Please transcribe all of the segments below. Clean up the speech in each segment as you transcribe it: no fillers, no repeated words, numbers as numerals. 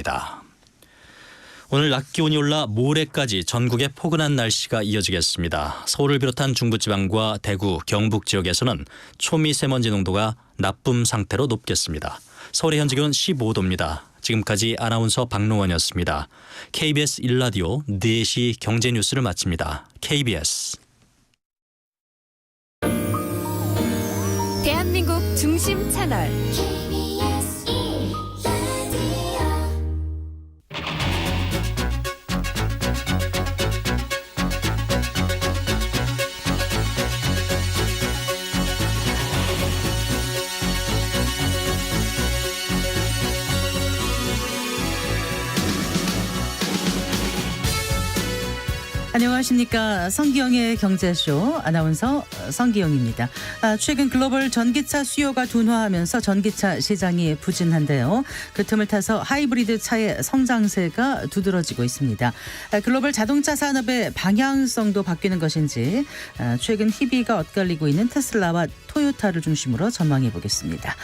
시작합니다. 오늘 낮 기온이 올라 모레까지 전국에 포근한 날씨가 이어지겠습니다. 서울을 비롯한 중부지방과 대구, 경북 지역에서는 초미세먼지 농도가 나쁨 상태로 높겠습니다. 서울의 현재 기온 15도입니다. 지금까지 아나운서 박노원이었습니다. KBS 1라디오 4시 경제뉴스를 마칩니다. KBS 대한민국 중심 채널 안녕하십니까. 성기영의 경제쇼 아나운서 성기영입니다. 최근 글로벌 전기차 수요가 둔화하면서 전기차 시장이 부진한데요. 그 틈을 타서 하이브리드 차의 성장세가 두드러지고 있습니다. 글로벌 자동차 산업의 방향성도 바뀌는 것인지 최근 희비가 엇갈리고 있는 테슬라와 토요타를 중심으로 전망해 보겠습니다.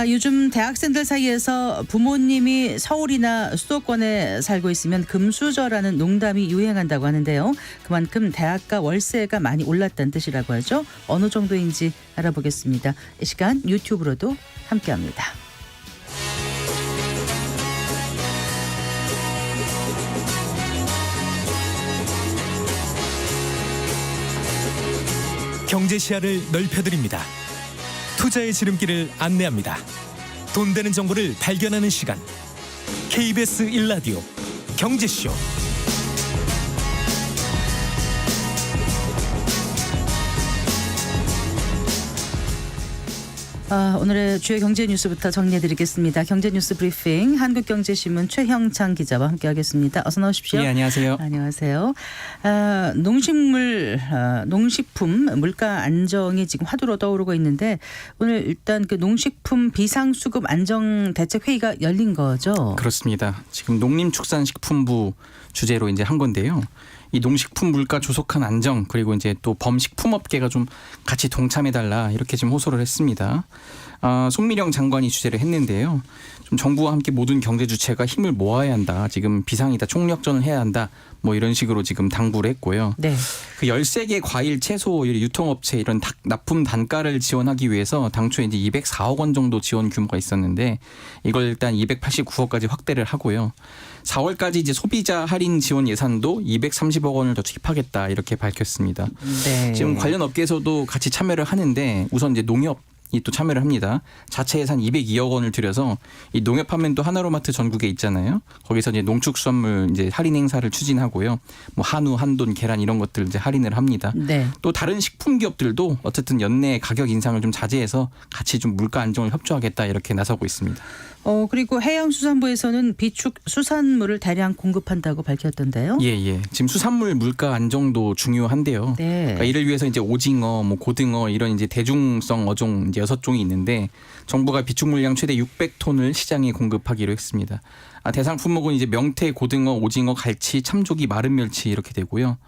요즘 대학생들 사이에서 부모님이 서울이나 수도권에 살고 있으면 금수저라는 농담이 유행한다고 하는데요. 그만큼 대학가 월세가 많이 올랐다는 뜻이라고 하죠. 어느 정도인지 알아보겠습니다. 이 시간 유튜브로도 함께합니다. 경제 시야를 넓혀드립니다. 투자의 지름길을 안내합니다. 돈 되는 정보를 발견하는 시간. KBS 1라디오 경제쇼. 오늘의 주요 경제 뉴스부터 정리해드리겠습니다. 경제 뉴스 브리핑 한국경제신문 최형창 기자와 함께하겠습니다. 어서 나오십시오. 네, 안녕하세요. 안녕하세요. 농식품 물가 안정이 지금 화두로 떠오르고 있는데 오늘 일단 그 농식품 비상수급 안정 대책 회의가 열린 거죠. 그렇습니다. 지금 농림축산식품부 주제로 이제 한 건데요. 이 농식품 물가 조속한 안정 그리고 이제 또 범식품업계가 좀 같이 동참해달라 이렇게 지금 호소를 했습니다. 송미령 장관이 주재를 했는데요. 좀 정부와 함께 모든 경제 주체가 힘을 모아야 한다. 지금 비상이다. 총력전을 해야 한다. 뭐 이런 식으로 지금 당부를 했고요. 네. 그 13개 과일, 채소, 유통업체 이런 납품 단가를 지원하기 위해서 당초에 이제 204억 원 정도 지원 규모가 있었는데 이걸 일단 289억까지 확대를 하고요. 4월까지 이제 소비자 할인 지원 예산도 230억 원을 더 투입하겠다 이렇게 밝혔습니다. 네. 지금 관련 업계에서도 같이 참여를 하는데 우선 이제 농협 이 또 참여를 합니다. 자체 예산 202억 원을 들여서 이 농협하면 또 하나로마트 전국에 있잖아요. 거기서 이제 농축수산물 이제 할인 행사를 추진하고요. 뭐 한우, 한돈, 계란 이런 것들 이제 할인을 합니다. 네. 또 다른 식품 기업들도 어쨌든 연내 가격 인상을 좀 자제해서 같이 좀 물가 안정을 협조하겠다 이렇게 나서고 있습니다. 그리고 해양수산부에서는 비축 수산물을 대량 공급한다고 밝혔던데요. 예. 지금 수산물 물가 안정도 중요한데요. 네. 그러니까 이를 위해서 이제 오징어, 뭐 고등어 이런 이제 대중성 어종 이제 6종이 있는데 정부가 비축 물량 최대 600톤을 시장에 공급하기로 했습니다. 대상 품목은 이제 명태, 고등어, 오징어, 갈치, 참조기, 마른 멸치 이렇게 되고요.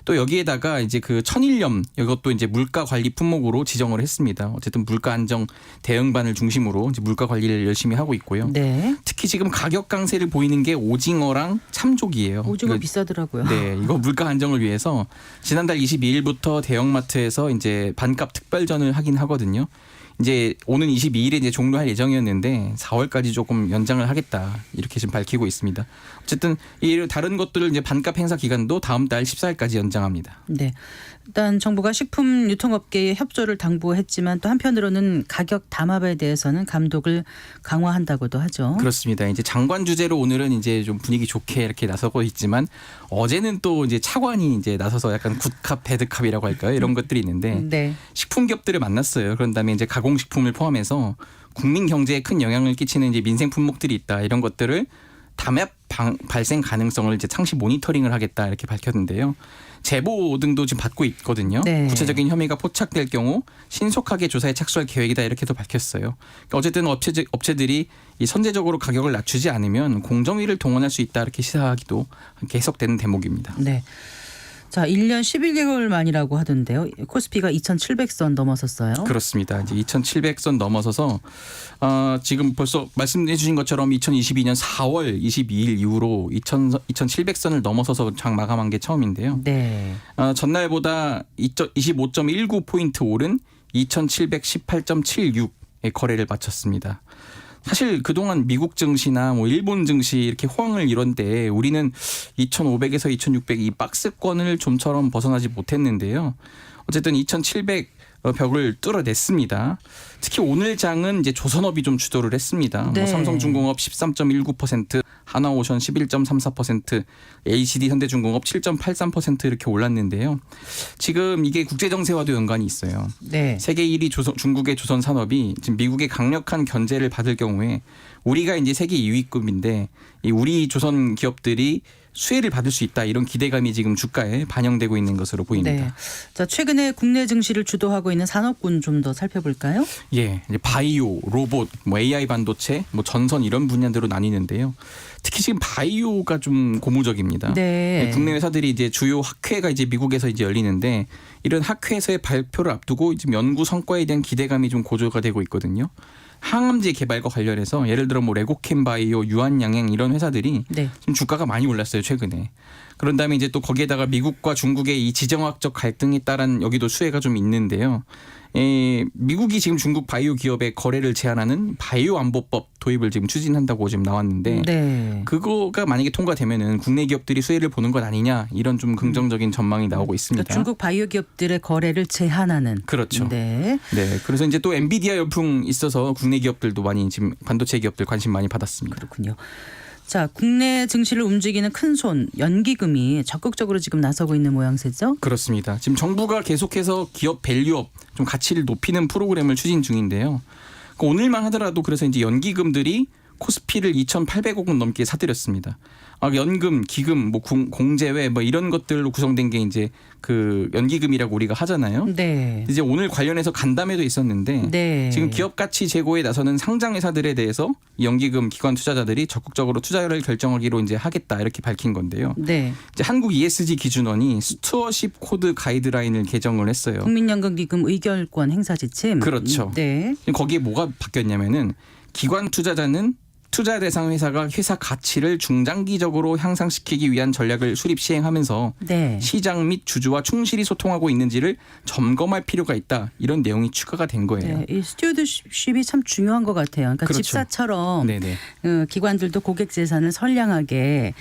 또 여기에다가 이제 그 천일염 이것도 이제 물가 관리 품목으로 지정을 했습니다. 어쨌든 물가 안정 대응반을 중심으로 이제 물가 관리를 열심히 하고 있고요. 네. 특히 지금 가격 강세를 보이는 게 오징어랑 참조기예요. 오징어 비싸더라고요. 네, 이거 물가 안정을 위해서 지난달 22일부터 대형마트에서 이제 반값 특별전을 하긴 하거든요. 이제 오는 22일에 이제 종료할 예정이었는데 4월까지 조금 연장을 하겠다 이렇게 지금 밝히고 있습니다. 어쨌든 이 다른 것들을 이제 반값 행사 기간도 다음 달 14일까지 연장합니다. 네. 일단 정부가 식품 유통업계에 협조를 당부했지만 또 한편으로는 가격 담합에 대해서는 감독을 강화한다고도 하죠. 그렇습니다. 이제 장관 주재로 오늘은 이제 좀 분위기 좋게 이렇게 나서고 있지만 어제는 또 이제 차관이 이제 나서서 약간 굿캅 배드캅이라고 할까요? 이런 것들이 있는데 네. 식품 기업들을 만났어요. 그런 다음에 이제 가공식품을 포함해서 국민 경제에 큰 영향을 끼치는 이제 민생 품목들이 있다. 이런 것들을 담합 발생 가능성을 이제 상시 모니터링을 하겠다 이렇게 밝혔는데요. 제보 등도 지금 받고 있거든요. 네. 구체적인 혐의가 포착될 경우 신속하게 조사에 착수할 계획이다 이렇게도 밝혔어요. 그러니까 어쨌든 업체들이 이 선제적으로 가격을 낮추지 않으면 공정위를 동원할 수 있다 이렇게 시사하기도 이렇게 해석되는 대목입니다. 네. 자, 1년 11개월 만이라고 하던데요. 코스피가 2,700선 넘어섰어요. 그렇습니다. 이제 2,700선 넘어서서 지금 벌써 말씀해 주신 것처럼 2022년 4월 22일 이후로 2,700선을 넘어서서 장 마감한 게 처음인데요. 네. 전날보다 25.19포인트 오른 2,718.76의 거래를 마쳤습니다. 사실 그동안 미국 증시나 뭐 일본 증시 이렇게 호황을 이룬 때 우리는 2,500에서 2,600 이 박스권을 좀처럼 벗어나지 못했는데요. 어쨌든 2,700 벽을 뚫어냈습니다. 특히 오늘 장은 이제 조선업이 좀 주도를 했습니다. 네. 뭐 삼성중공업 13.19%, 하나오션 11.34%, LCD 현대중공업 7.83% 이렇게 올랐는데요. 지금 이게 국제정세와도 연관이 있어요. 네. 세계 1위 중국의 조선산업이 지금 미국의 강력한 견제를 받을 경우에 우리가 이제 세계 2위급인데 이 우리 조선 기업들이 수혜를 받을 수 있다 이런 기대감이 지금 주가에 반영되고 있는 것으로 보입니다. 네. 자, 최근에 국내 증시를 주도하고 있는 산업군 좀 더 살펴볼까요? 예, 이제 바이오, 로봇, 뭐 AI 반도체, 뭐 전선 이런 분야대로 나뉘는데요. 특히 지금 바이오가 좀 고무적입니다. 네. 국내 회사들이 이제 주요 학회가 이제 미국에서 이제 열리는데 이런 학회에서의 발표를 앞두고 지금 연구 성과에 대한 기대감이 좀 고조가 되고 있거든요. 항암제 개발과 관련해서 예를 들어 뭐 레고캠바이오, 유한양행 이런 회사들이 네. 지금 주가가 많이 올랐어요 최근에. 그런 다음에 이제 또 거기에다가 미국과 중국의 이 지정학적 갈등에 따른 여기도 수혜가 좀 있는데요. 미국이 지금 중국 바이오 기업의 거래를 제한하는 바이오 안보법 도입을 지금 추진한다고 지금 나왔는데 네. 그거가 만약에 통과되면은 국내 기업들이 수혜를 보는 것 아니냐 이런 좀 긍정적인 전망이 나오고 있습니다. 그러니까 중국 바이오 기업들의 거래를 제한하는. 그렇죠. 네. 네, 그래서 이제 또 엔비디아 열풍 있어서 국내 기업들도 많이 지금 반도체 기업들 관심 많이 받았습니다. 그렇군요. 자, 국내 증시를 움직이는 큰손 연기금이 적극적으로 지금 나서고 있는 모양새죠. 그렇습니다. 지금 정부가 계속해서 기업 밸류업 좀 가치를 높이는 프로그램을 추진 중인데요. 오늘만 하더라도 그래서 이제 연기금들이 코스피를 2,800억 원 넘게 사들였습니다. 연금, 기금, 뭐 공제회 뭐 이런 것들로 구성된 게 이제 그 연기금이라고 우리가 하잖아요. 네. 이제 오늘 관련해서 간담회도 있었는데 네. 지금 기업 가치 제고에 나서는 상장 회사들에 대해서 연기금 기관 투자자들이 적극적으로 투자를 결정하기로 이제 하겠다 이렇게 밝힌 건데요. 네. 이제 한국 ESG 기준원이 스튜어십 코드 가이드라인을 개정을 했어요. 국민연금기금 의결권 행사 지침. 그렇죠. 네. 거기에 뭐가 바뀌었냐면은 기관 투자자는 투자 대상 회사가 회사 가치를 중장기적으로 향상시키기 위한 전략을 수립 시행하면서 네. 시장 및 주주와 충실히 소통하고 있는지를 점검할 필요가 있다. 이런 내용이 추가가 된 거예요. 네. 이 스튜어드십이 참 중요한 것 같아요. 그러니까 그렇죠. 집사처럼 네네. 기관들도 고객 재산을 선량하게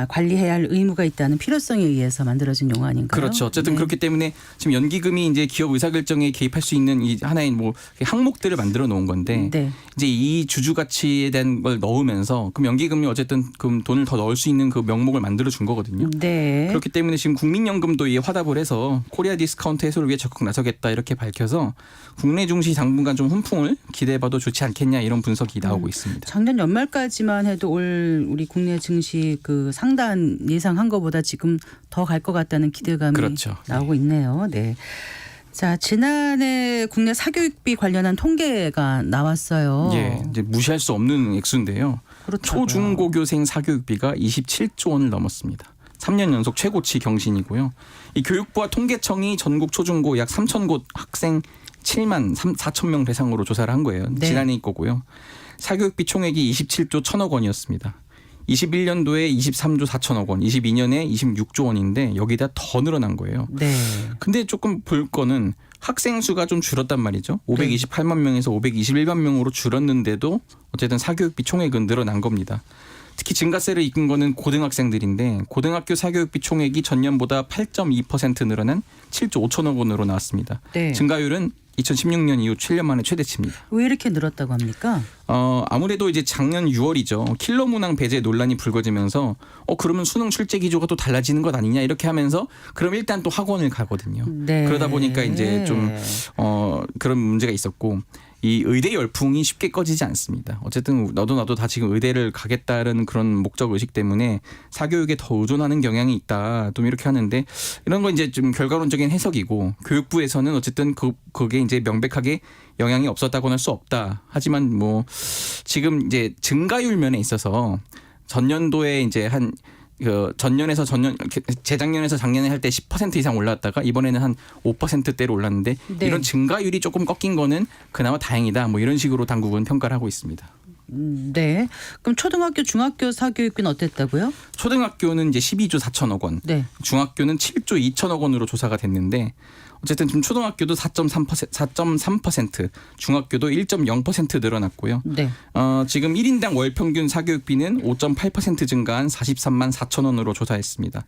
관리해야 할 의무가 있다는 필요성에 의해서 만들어진 용어 아닌가요? 그렇죠. 어쨌든 네. 그렇기 때문에 지금 연기금이 이제 기업 의사결정에 개입할 수 있는 이 하나의 뭐 항목들을 만들어 놓은 건데 네. 이제 이 주주 가치에 대한 걸 넣으면서 그럼 연기금이 어쨌든 그럼 돈을 더 넣을 수 있는 그 명목을 만들어 준 거거든요. 네. 그렇기 때문에 지금 국민연금도 이에 화답을 해서 코리아 디스카운트 해소를 위해 적극 나서겠다 이렇게 밝혀서 국내 증시 당분간 좀 훈풍을 기대해봐도 좋지 않겠냐 이런 분석이 나오고 있습니다. 작년 연말까지만 해도 올 우리 국내 증시 그 상단 예상한 것보다 지금 더 갈 것 같다는 기대감이 그렇죠. 나오고 있네요. 네. 자, 지난해 국내 사교육비 관련한 통계가 나왔어요. 예, 이제 무시할 수 없는 액수인데요. 그렇다고요. 초중고교생 사교육비가 27조 원을 넘었습니다. 3년 연속 최고치 경신이고요. 이 교육부와 통계청이 전국 초중고 약 3천 곳 학생 7만 4천 명 대상으로 조사를 한 거예요. 네. 지난해 거고요. 사교육비 총액이 27조 1천억 원이었습니다. 21년도에 23조 4천억 원, 22년에 26조 원인데 여기다 더 늘어난 거예요. 네. 근데 조금 볼 거는 학생 수가 좀 줄었단 말이죠. 528만 명에서 521만 명으로 줄었는데도 어쨌든 사교육비 총액은 늘어난 겁니다. 특히 증가세를 이끈 거는 고등학생들인데 고등학교 사교육비 총액이 전년보다 8.2% 늘어난 7조 5천억 원으로 나왔습니다. 네. 증가율은 2016년 이후 7년 만에 최대치입니다. 왜 이렇게 늘었다고 합니까? 아무래도 이제 작년 6월이죠. 킬러 문항 배제 논란이 불거지면서 그러면 수능 출제 기조가 또 달라지는 것 아니냐 이렇게 하면서 그럼 일단 또 학원을 가거든요. 네. 그러다 보니까 이제 좀 그런 문제가 있었고 이 의대 열풍이 쉽게 꺼지지 않습니다. 어쨌든 너도 나도 다 지금 의대를 가겠다는 그런 목적 의식 때문에 사교육에 더 의존하는 경향이 있다. 좀 이렇게 하는데 이런 건 이제 좀 결과론적인 해석이고 교육부에서는 어쨌든 그게 이제 명백하게 영향이 없었다고는 할 수 없다. 하지만 뭐 지금 이제 증가율 면에 있어서 전년도에 이제 한 그 재작년에서 작년에 할 때 10% 이상 올랐다가 이번에는 한 5%대로 올랐는데 네. 이런 증가율이 조금 꺾인 거는 그나마 다행이다. 뭐 이런 식으로 당국은 평가를 하고 있습니다. 네. 그럼 초등학교, 중학교 사교육비는 어땠다고요? 초등학교는 이제 12조 4천억 원, 네. 중학교는 7조 2천억 원으로 조사가 됐는데 어쨌든 지금 초등학교도 4.3%, 중학교도 1.0% 늘어났고요. 네. 지금 1인당 월 평균 사교육비는 5.8% 증가한 43만 4천 원으로 조사했습니다.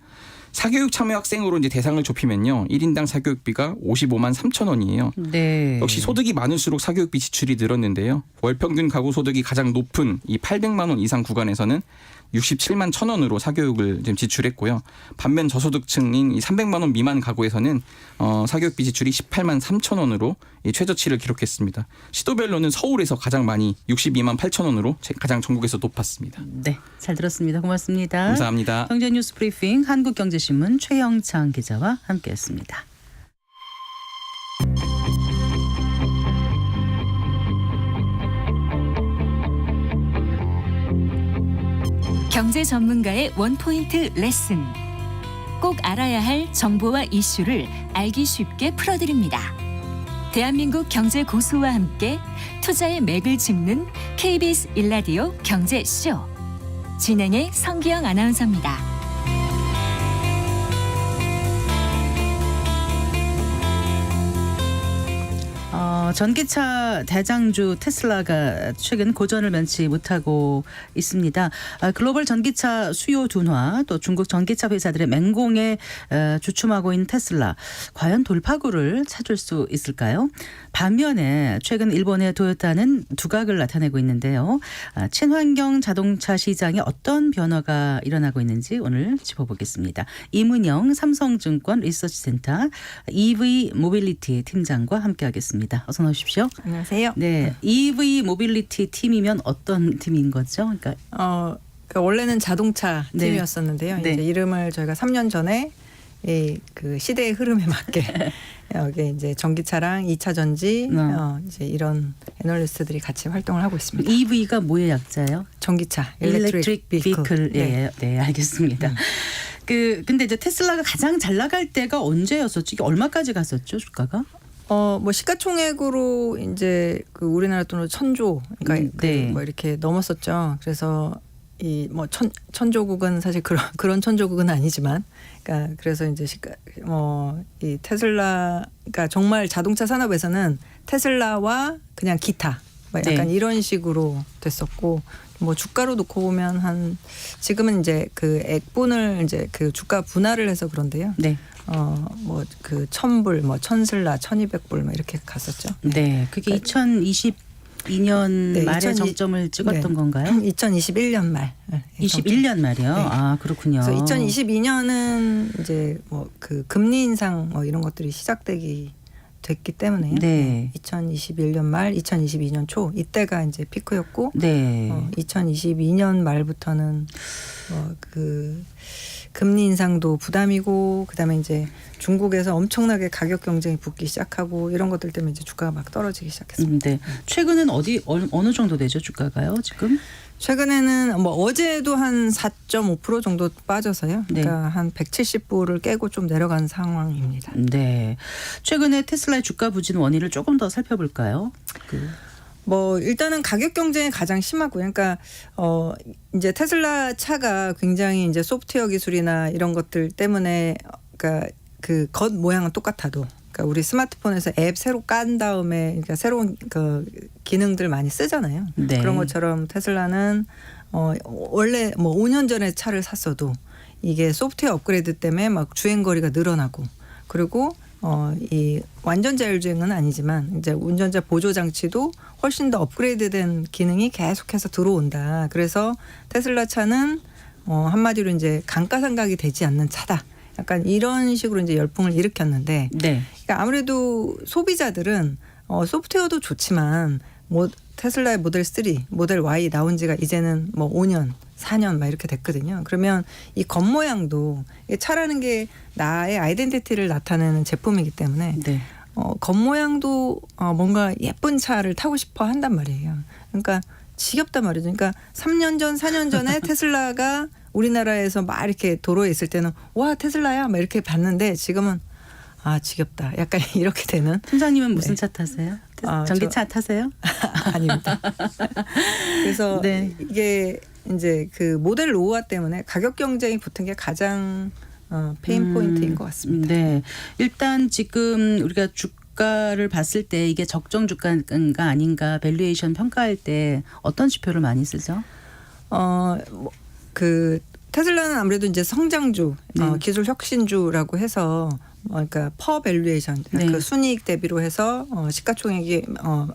사교육 참여 학생으로 이제 대상을 좁히면요. 1인당 사교육비가 55만 3천 원이에요. 네. 역시 소득이 많을수록 사교육비 지출이 늘었는데요. 월 평균 가구 소득이 가장 높은 이 800만 원 이상 구간에서는 67만 1천 원으로 사교육을 지금 지출했고요. 반면 저소득층인 이 300만 원 미만 가구에서는 사교육비 지출이 18만 3천 원으로 이 최저치를 기록했습니다. 시도별로는 서울에서 가장 많이 62만 8천 원으로 가장 전국에서 높았습니다. 네. 잘 들었습니다. 고맙습니다. 감사합니다. 경제뉴스 브리핑 한국경제신문 최영창 기자와 함께했습니다. 경제 전문가의 원포인트 레슨. 꼭 알아야 할 정보와 이슈를 알기 쉽게 풀어드립니다. 대한민국 경제 고수와 함께 투자의 맥을 짚는 KBS 일라디오 경제쇼. 진행의 성기영 아나운서입니다. 전기차 대장주 테슬라가 최근 고전을 면치 못하고 있습니다. 글로벌 전기차 수요 둔화, 또 중국 전기차 회사들의 맹공에 주춤하고 있는 테슬라, 과연 돌파구를 찾을 수 있을까요? 반면에 최근 일본의 도요타는 두각을 나타내고 있는데요. 친환경 자동차 시장에 어떤 변화가 일어나고 있는지 오늘 짚어보겠습니다. 이문영 삼성증권 리서치센터 EV 모빌리티 팀장과 함께하겠습니다. 어서 나오십시오. 안녕하세요. 네, EV 모빌리티 팀이면 어떤 팀인 거죠? 그러니까 그러니까 원래는 자동차 네. 팀이었었는데요. 네. 이제 이름을 저희가 3년 전에 그 시대의 흐름에 맞게 여기 이제 전기차랑 2차 전지 이제 이런 애널리스트들이 같이 활동을 하고 있습니다. EV가 뭐의 약자예요? 전기차, Electric Vehicle. 네. 네, 알겠습니다. 근데 이제 테슬라가 가장 잘 나갈 때가 언제였었죠? 이게 얼마까지 갔었죠, 주가가? 뭐 시가총액으로 이제 그 우리나라 돈으로 1,000조, 그러니까 네. 뭐 이렇게 넘었었죠. 그래서 이 뭐 천조국은 사실 그런 천조국은 아니지만, 그러니까 그래서 이제 이 테슬라가 정말 자동차 산업에서는 테슬라와 그냥 기타 뭐 약간 네. 이런 식으로 됐었고, 뭐 주가로 놓고 보면 지금은 이제 그 액분을 이제 그 주가 분할을 해서 그런데요. 네. 뭐 그 1,000불, 뭐 1,000슬라, 1,200불 뭐 이렇게 갔었죠. 네, 그게 2022년 네, 말에 2020 정점을 찍었던 네. 건가요? 2021년 말. 21년 말이요. 네. 아, 그렇군요. 그래서 2022년은 이제 뭐 그 금리 인상 뭐 이런 것들이 됐기 때문에요. 네. 2021년 말, 2022년 초 이때가 이제 피크였고, 네. 2022년 말부터는 그 금리 인상도 부담이고, 그다음에 이제 중국에서 엄청나게 가격 경쟁이 붙기 시작하고 이런 것들 때문에 이제 주가가 막 떨어지기 시작했습니다. 네. 최근은 어느 정도 되죠, 주가가요, 지금? 최근에는 뭐 어제도 한 4.5% 정도 빠져서요. 네. 그러니까 한 170불을 깨고 좀 내려간 상황입니다. 네. 최근에 테슬라의 주가 부진 원인을 조금 더 살펴볼까요? 뭐 일단은 가격 경쟁이 가장 심하고요. 그러니까 이제 테슬라 차가 굉장히 이제 소프트웨어 기술이나 이런 것들 때문에 그러니까 그 겉 모양은 똑같아도, 그러니까 우리 스마트폰에서 앱 새로 깐 다음에 그러니까 새로운 그 기능들 많이 쓰잖아요. 네. 그런 것처럼 테슬라는 원래 뭐 5년 전에 차를 샀어도 이게 소프트웨어 업그레이드 때문에 막 주행 거리가 늘어나고, 그리고 이 완전 자율주행은 아니지만 이제 운전자 보조 장치도 훨씬 더 업그레이드된 기능이 계속해서 들어온다. 그래서 테슬라 차는 한마디로 이제 감가상각이 되지 않는 차다. 약간 이런 식으로 이제 열풍을 일으켰는데, 네. 그러니까 아무래도 소비자들은 소프트웨어도 좋지만 뭐 테슬라의 모델 3, 모델 Y 나온 지가 이제는 뭐 5년, 4년 막 이렇게 됐거든요. 그러면 이 겉모양도, 차라는 게 나의 아이덴티티를 나타내는 제품이기 때문에 네. 겉모양도 뭔가 예쁜 차를 타고 싶어 한단 말이에요. 그러니까 지겹단 말이죠. 그러니까 3년 전, 4년 전에 테슬라가 우리나라에서 막 이렇게 도로에 있을 때는 와 테슬라야 막 이렇게 봤는데 지금은 아 지겹다. 약간 이렇게 되는. 팀장님은 무슨 차 타세요? 전기차 타세요? 아닙니다. 그래서 네. 이게 이제 그 모델 노후화 때문에 가격 경쟁이 붙은 게 가장 페인 포인트인 것 같습니다. 네. 일단 지금 우리가 주가를 봤을 때 이게 적정 주가인가 아닌가 밸류에이션 평가할 때 어떤 지표를 많이 쓰죠? 그 테슬라는 아무래도 이제 성장주, 네. 기술 혁신주라고 해서 그러니까 퍼 밸류에이션 네. 그 순이익 대비로 해서 시가총액이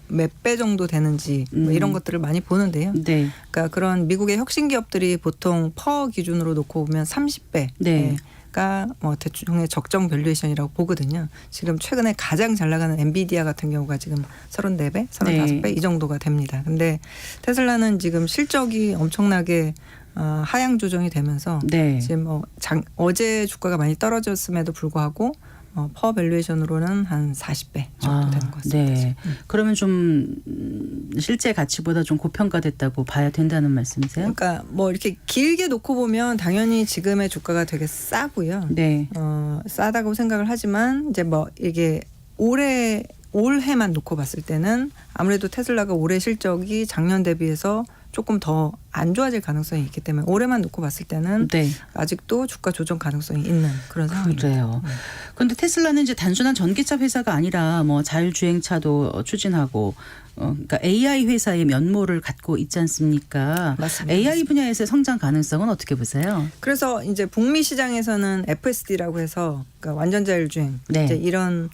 몇 배 정도 되는지 뭐 이런 것들을 많이 보는데요. 네. 그러니까 그런 미국의 혁신 기업들이 보통 퍼 기준으로 놓고 보면 30배. 네. 가 대충의 적정 밸류에이션이라고 보거든요. 지금 최근에 가장 잘 나가는 엔비디아 같은 경우가 지금 34배, 35배 네. 이 정도가 됩니다. 근데 테슬라는 지금 실적이 엄청나게 하향 조정이 되면서 네. 지금 어제 주가가 많이 떨어졌음에도 불구하고 퍼 밸류에이션으로는 한 40배 정도 되는 것 같습니다. 네. 그러면 좀 실제 가치보다 좀 고평가됐다고 봐야 된다는 말씀이세요? 그러니까 뭐 이렇게 길게 놓고 보면 당연히 지금의 주가가 되게 싸고요. 네. 싸다고 생각을 하지만 이제 뭐 이게 올해만 놓고 봤을 때는 아무래도 테슬라가 올해 실적이 작년 대비해서 조금 더 안 좋아질 가능성이 있기 때문에 올해만 놓고 봤을 때는 네. 아직도 주가 조정 가능성이 있는 그런 상황입니다. 그래요. 그런데 테슬라는 이제 단순한 전기차 회사가 아니라 뭐 자율주행차도 추진하고 그러니까 AI 회사의 면모를 갖고 있지 않습니까? 맞습니다. AI 분야에서의 성장 가능성은 어떻게 보세요? 그래서 이제 북미 시장에서는 FSD라고 해서 그러니까 완전 자율주행 네. 이제 이런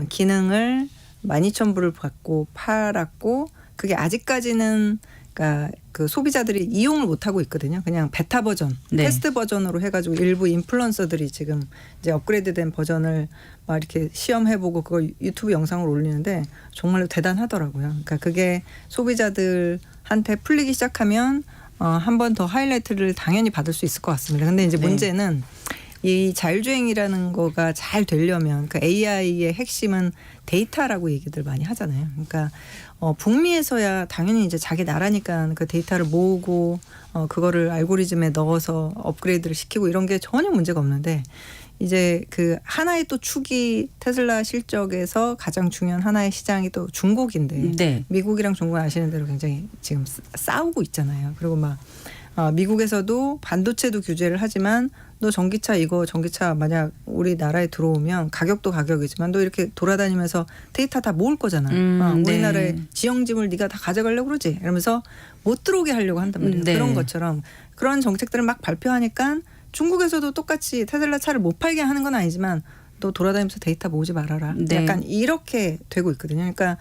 기능을 12,000불을 받고 팔았고 그게 아직까지는 그러니까 그 소비자들이 이용을 못 하고 있거든요. 그냥 베타 버전, 네. 테스트 버전으로 해가지고 일부 인플루언서들이 지금 이제 업그레이드된 버전을 막 이렇게 시험해보고 그걸 유튜브 영상을 올리는데 정말로 대단하더라고요. 그러니까 그게 소비자들한테 풀리기 시작하면 한 번 더 하이라이트를 당연히 받을 수 있을 것 같습니다. 근데 이제 네. 문제는 이 자율주행이라는 거가 잘 되려면 그 AI의 핵심은 데이터라고 얘기들 많이 하잖아요. 그러니까 북미에서야 당연히 이제 자기 나라니까 그 데이터를 모으고 그거를 알고리즘에 넣어서 업그레이드를 시키고 이런 게 전혀 문제가 없는데 이제 그 하나의 또 축이 테슬라 실적에서 가장 중요한 하나의 시장이 또 중국인데 네. 미국이랑 중국은 아시는 대로 굉장히 지금 싸우고 있잖아요. 그리고 막 미국에서도 반도체도 규제를 하지만 너 전기차 만약 우리나라에 들어오면 가격도 가격이지만 너 이렇게 돌아다니면서 데이터 다 모을 거잖아. 네. 우리나라의 지형지물 네가 다 가져가려고 그러지. 이러면서 못 들어오게 하려고 한단 말이에요. 네. 그런 것처럼 그런 정책들을 막 발표하니까 중국에서도 똑같이 테슬라 차를 못 팔게 하는 건 아니지만 너 돌아다니면서 데이터 모으지 말아라. 네. 약간 이렇게 되고 있거든요. 그러니까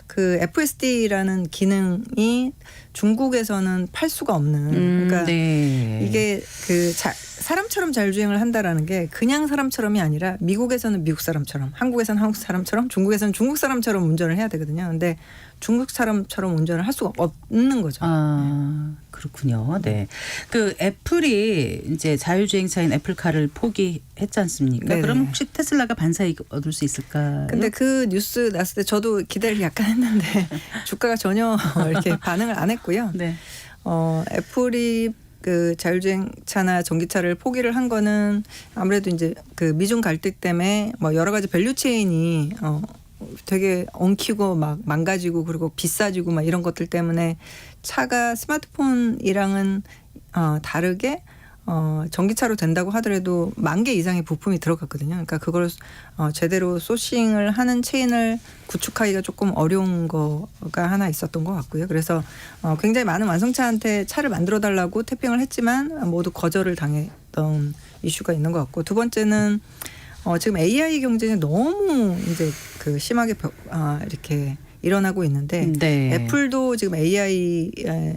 그 FSD라는 기능이 중국에서는 팔 수가 없는. 그러니까 네. 이게 그 사람처럼 자율주행을 한다라는 게 그냥 사람처럼이 아니라 미국에서는 미국 사람처럼, 한국에서는 한국 사람처럼, 중국에서는 중국 사람처럼 운전을 해야 되거든요. 근데 중국 사람처럼 운전을 할 수가 없는 거죠. 아, 그렇군요. 네. 그 애플이 이제 자율주행차인 애플카를 포기했지 않습니까? 네네. 그럼 혹시 테슬라가 반사이익 얻을 수 있을까요? 근데 그 뉴스 났을 때 저도 기대를 약간 했는데 주가가 전혀 이렇게 반응을 안 했고요. 네. 애플이 그 자율주행차나 전기차를 포기를 한 거는 아무래도 이제 그 미중 갈등 때문에 뭐 여러 가지 밸류 체인이 되게 엉키고 막 망가지고 그리고 비싸지고 막 이런 것들 때문에 차가 스마트폰이랑은 다르게 전기차로 된다고 하더라도 10,000개 이상의 부품이 들어갔거든요. 그러니까 그걸 제대로 소싱을 하는 체인을 구축하기가 조금 어려운 거가 하나 있었던 것 같고요. 그래서 굉장히 많은 완성차한테 차를 만들어 달라고 태핑을 했지만 모두 거절을 당했던 이슈가 있는 것 같고 두 번째는 지금 AI 경쟁이 너무 이제 그 심하게 이렇게 일어나고 있는데 네. 애플도 지금 AI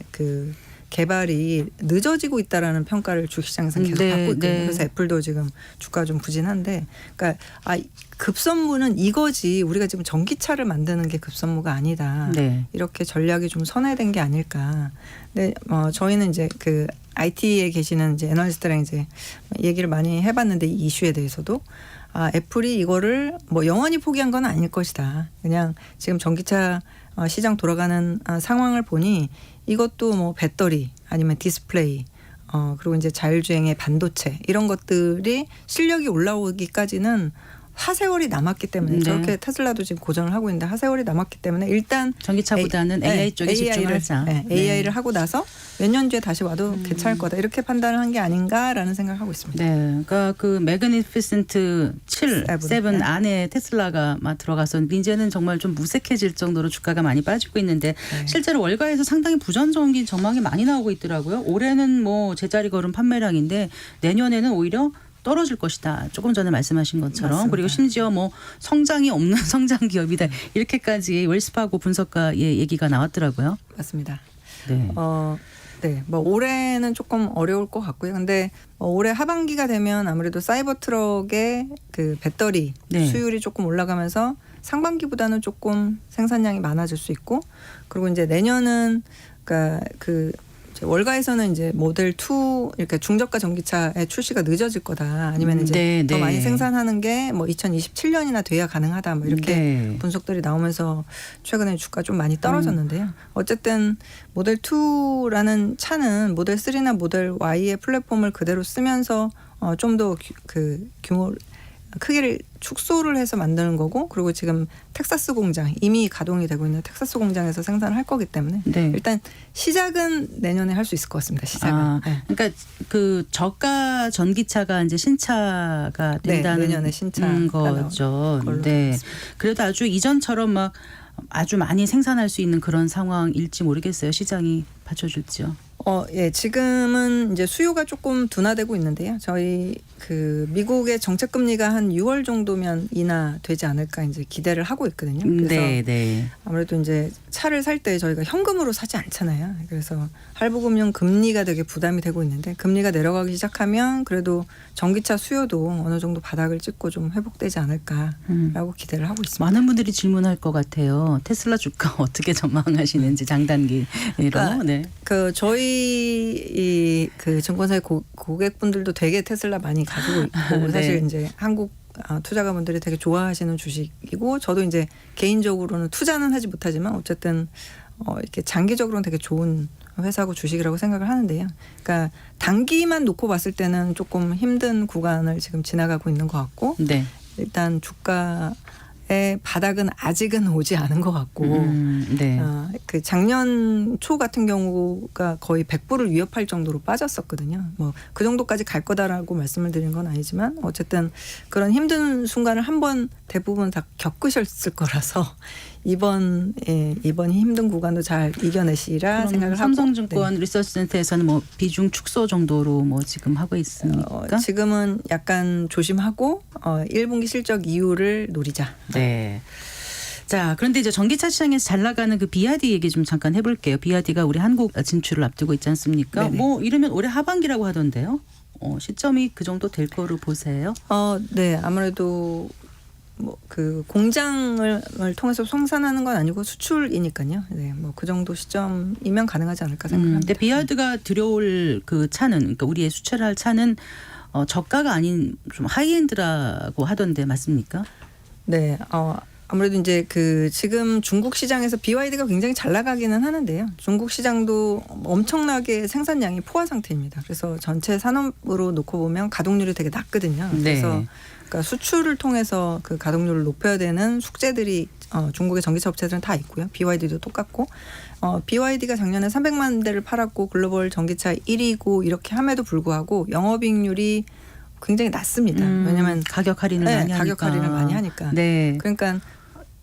그 개발이 늦어지고 있다라는 평가를 주식시장에서 계속 네, 받고 있거든요. 네. 그래서 애플도 지금 주가가 좀 부진한데, 그러니까 급선무는 이거지 우리가 지금 전기차를 만드는 게 급선무가 아니다. 네. 이렇게 전략이 좀 선회된 게 아닐까. 근데 저희는 이제 그 IT에 계시는 이제 애널리스트랑 이제 얘기를 많이 해봤는데 이 이슈에 대해서도 애플이 이거를 뭐 영원히 포기한 건 아닐 것이다. 그냥 지금 전기차 시장 돌아가는 상황을 보니 이것도 뭐 배터리 아니면 디스플레이 그리고 이제 자율주행의 반도체 이런 것들이 실력이 올라오기까지는 하세월이 남았기 때문에 네. 저렇게 테슬라도 지금 고전을 하고 있는데 하세월이 남았기 때문에 일단 전기차보다는 AI 쪽에 집중을 하자. 네, AI를 하고 나서 몇 년 뒤에 다시 와도 괜찮을 거다 이렇게 판단을 한 게 아닌가라는 생각을 하고 있습니다. 네, 그러니까 그 매그니피센트 7 네. 안에 테슬라가 막 들어가서 이제는 정말 좀 무색해질 정도로 주가가 많이 빠지고 있는데 네. 실제로 월가에서 상당히 부정적인 전망이 많이 나오고 있더라고요. 올해는 뭐 제자리 걸음 판매량인데 내년에는 오히려 떨어질 것이다. 조금 전에 말씀하신 것처럼. 맞습니다. 그리고 심지어 뭐 성장이 없는 성장 기업이다. 이렇게까지 웰스파고 분석가의 얘기가 나왔더라고요. 맞습니다. 네. 네, 뭐 올해는 조금 어려울 것 같고요. 근데 올해 하반기가 되면 아무래도 사이버 트럭의 그 배터리 네. 수율이 조금 올라가면서 상반기보다는 조금 생산량이 많아질 수 있고, 그리고 이제 내년은 그러니까 그 이제 월가에서는 이제 모델 2 이렇게 중저가 전기차의 출시가 늦어질 거다. 아니면 이제 네, 더 네. 많이 생산하는 게 뭐 2027년이나 돼야 가능하다. 뭐 이렇게 네. 분석들이 나오면서 최근에 주가 좀 많이 떨어졌는데요. 어쨌든 모델 2라는 차는 모델 3나 모델 Y의 플랫폼을 그대로 쓰면서 좀 더 그 규모 크기를 축소를 해서 만드는 거고, 그리고 지금 텍사스 공장 이미 가동이 되고 있는 텍사스 공장에서 생산을 할 거기 때문에 네. 일단 시작은 내년에 할 수 있을 것 같습니다. 시작은. 아, 네. 그러니까 그 저가 전기차가 이제 신차가 네, 된다는 내년에 신차가 거죠. 나올 걸로 네. 알겠습니다. 그래도 아주 이전처럼 막 아주 많이 생산할 수 있는 그런 상황일지 모르겠어요. 시장이 받쳐줄지요. 예, 지금은 이제 수요가 조금 둔화되고 있는데요. 저희 그 미국의 정책 금리가 한 6월 정도면 인하되지 않을까 이제 기대를 하고 있거든요. 그래서 네, 네. 아무래도 이제 차를 살 때 저희가 현금으로 사지 않잖아요. 그래서 할부금융 금리가 되게 부담이 되고 있는데, 금리가 내려가기 시작하면 그래도 전기차 수요도 어느 정도 바닥을 찍고 좀 회복되지 않을까라고 기대를 하고 있습니다. 많은 분들이 질문할 것 같아요. 테슬라 주가 어떻게 전망하시는지 장단기로. 그러니까 네. 그 저희 그 증권사의 고객분들도 되게 테슬라 많이 가지고 있고 네. 사실 이제 한국 투자가분들이 되게 좋아하시는 주식이고, 저도 이제 개인적으로는 투자는 하지 못하지만 어쨌든 이렇게 장기적으로는 되게 좋은 회사고 주식이라고 생각을 하는데요. 그러니까 단기만 놓고 봤을 때는 조금 힘든 구간을 지금 지나가고 있는 것 같고, 네. 일단 주가의 바닥은 아직은 오지 않은 것 같고, 네. 그 작년 초 같은 경우가 거의 100불을 위협할 정도로 빠졌었거든요. 뭐 그 정도까지 갈 거다라고 말씀을 드린 건 아니지만 어쨌든 그런 힘든 순간을 한번 대부분 다 겪으셨을 거라서 이번 힘든 구간도 잘 이겨내시라 생각을 하고, 삼성증권 리서치센터에서는 뭐 비중 축소 정도로 뭐 지금 하고 있습니까? 지금은 약간 조심하고 1분기 실적 이후를 노리자. 네. 자, 그런데 이제 전기차 시장에서 잘 나가는 그 비아디 얘기 좀 잠깐 해볼게요. 비아디가 우리 한국 진출을 앞두고 있지 않습니까? 네네. 뭐 이러면 올해 하반기라고 하던데요. 시점이 그 정도 될 거로 보세요. 네, 아무래도 뭐 그 공장을 통해서 생산하는 건 아니고 수출이니까요. 네, 뭐 그 정도 시점이면 가능하지 않을까 생각합니다. 근데 비아드가 들여올 그 차는, 그러니까 우리의 수출할 차는 저가가 아닌 좀 하이엔드라고 하던데 맞습니까? 네, 아무래도 이제 그 지금 중국 시장에서 BYD가 굉장히 잘 나가기는 하는데요. 중국 시장도 엄청나게 생산량이 포화 상태입니다. 그래서 전체 산업으로 놓고 보면 가동률이 되게 낮거든요. 그래서 그러니까 수출을 통해서 그 가동률을 높여야 되는 숙제들이 중국의 전기차 업체들은 다 있고요. BYD도 똑같고, BYD가 작년에 300만 대를 팔았고 글로벌 전기차 1위고 이렇게 함에도 불구하고 영업이익률이 굉장히 낮습니다. 왜냐하면 가격 할인을 많이 하니까. 가격 할인을 많이 하니까. 네. 그러니까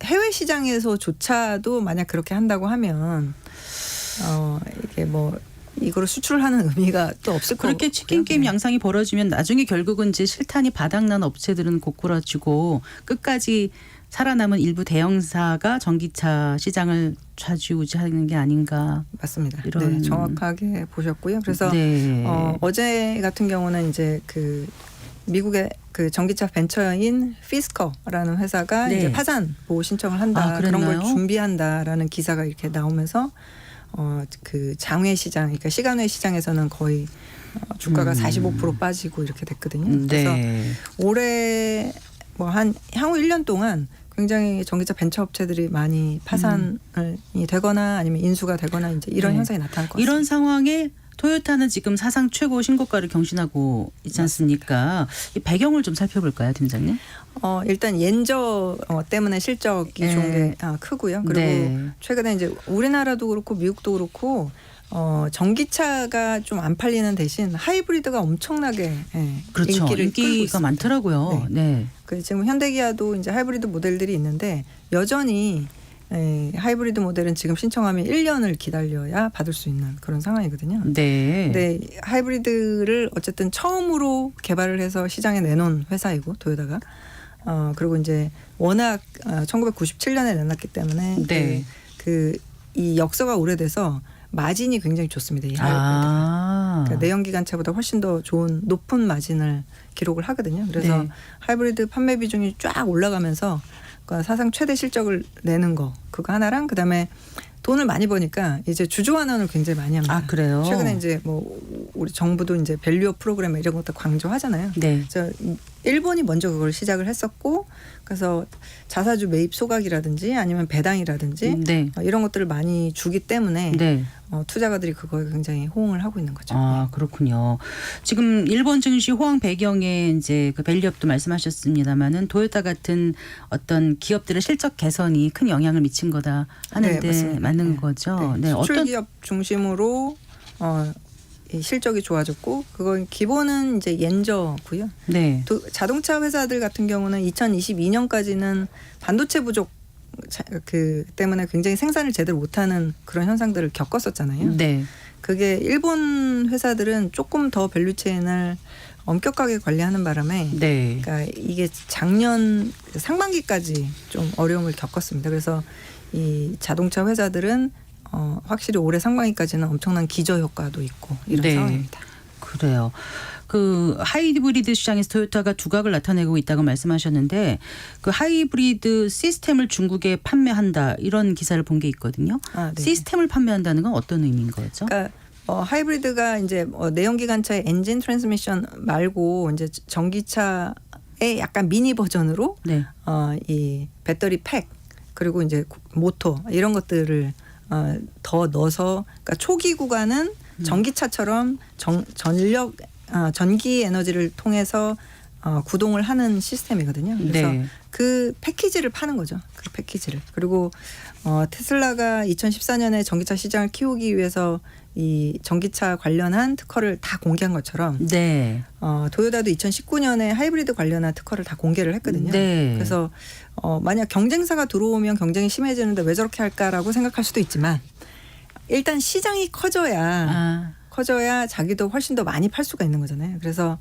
해외 시장에서조차도 만약 그렇게 한다고 하면 이게 뭐 이거를 수출하는 의미가 또 없을 거고, 그렇게 치킨 게임 양상이 벌어지면 나중에 결국은 이제 실탄이 바닥난 업체들은 고꾸라지고 끝까지 살아남은 일부 대형사가 전기차 시장을 좌지우지하는 게 아닌가. 맞습니다. 이런. 네, 정확하게 보셨고요. 그래서 네. 어제 같은 경우는 이제 그 미국의 그 전기차 벤처인 피스커라는 회사가 네. 이제 파산 보호 신청을 한다, 그런 그랬나요? 걸 준비한다라는 기사가 이렇게 나오면서 그 장외 시장, 그러니까 시간외 시장에서는 거의 주가가 45% 빠지고 이렇게 됐거든요. 그래서 네. 올해 뭐 한 향후 1년 동안 굉장히 전기차 벤처 업체들이 많이 파산이 되거나 아니면 인수가 되거나 이제 이런 네. 현상이 나타날 것 같습니다. 이런 상황에 토요타는 지금 사상 최고 신고가를 경신하고 있지 않습니까? 이 배경을 좀 살펴볼까요, 팀장님? 일단 옌저 때문에 실적이 네. 좋은 게 크고요. 그리고 네. 최근에 이제 우리나라도 그렇고 미국도 그렇고 전기차가 좀 안 팔리는 대신 하이브리드가 엄청나게 그렇죠. 인기가 인기가 많더라고요. 네. 지금 현대기아도 이제 하이브리드 모델들이 있는데 여전히 하이브리드 모델은 지금 신청하면 1년을 기다려야 받을 수 있는 그런 상황이거든요. 네. 근데 하이브리드를 어쨌든 처음으로 개발을 해서 시장에 내놓은 회사이고 도요타가 그리고 이제 워낙 1997년에 내놨기 때문에 네. 이 역사가 오래돼서 마진이 굉장히 좋습니다. 이 하이브리드가. 그러니까 내연기관차보다 훨씬 더 좋은 높은 마진을 기록을 하거든요. 그래서 네. 하이브리드 판매 비중이 쫙 올라가면서 그러니까 사상 최대 실적을 내는 거 그거 하나랑 그다음에 돈을 많이 버니까 이제 주주환원을 굉장히 많이 합니다. 아, 그래요? 최근에 이제 뭐 우리 정부도 이제 밸류업 프로그램 이런 것도 강조하잖아요. 네. 그래서 일본이 먼저 그걸 시작을 했었고 그래서 자사주 매입 소각이라든지 아니면 배당이라든지 네. 이런 것들을 많이 주기 때문에 네. 투자가들이 그거에 굉장히 호응을 하고 있는 거죠. 아, 그렇군요. 지금 일본 증시 호황 배경에 이제 그 밸류업도 말씀하셨습니다만은 토요타 같은 어떤 기업들의 실적 개선이 큰 영향을 미친 거다 하는데 네, 맞습니다. 맞는 네. 거죠. 네. 네. 수출 어떤 기업 중심으로 이 실적이 좋아졌고 그건 기본은 이제 옌저고요. 네. 자동차 회사들 같은 경우는 2022년까지는 반도체 부족 때문에 굉장히 생산을 제대로 못하는 그런 현상들을 겪었었잖아요. 네. 그게 일본 회사들은 조금 더 밸류체인을 엄격하게 관리하는 바람에 네. 그러니까 이게 작년 상반기까지 좀 어려움을 겪었습니다. 그래서 이 자동차 회사들은 확실히 올해 상반기까지는 엄청난 기저 효과도 있고 이런 네. 상황입니다. 그래요. 그 하이브리드 시장에서 토요타가 두각을 나타내고 있다고 말씀하셨는데 그 하이브리드 시스템을 중국에 판매한다 이런 기사를 본 게 있거든요. 아, 네. 시스템을 판매한다는 건 어떤 의미인 거죠? 그러니까 하이브리드가 이제 내연기관차의 엔진 트랜스미션 말고 이제 전기차의 약간 미니 버전으로 네. 이 배터리 팩 그리고 이제 모터 이런 것들을 더 넣어서 그러니까 초기 구간은 전기차처럼 전기 에너지를 통해서 구동을 하는 시스템이거든요. 그래서 네. 그 패키지를 파는 거죠. 그 패키지를. 그리고 테슬라가 2014년에 전기차 시장을 키우기 위해서 이 전기차 관련한 특허를 다 공개한 것처럼 네. 도요타도 2019년에 하이브리드 관련한 특허를 다 공개를 했거든요. 네. 그래서 만약 경쟁사가 들어오면 경쟁이 심해지는데 왜 저렇게 할까라고 생각할 수도 있지만 일단 시장이 커져야 자기도 훨씬 더 많이 팔 수가 있는 거잖아요. 그래서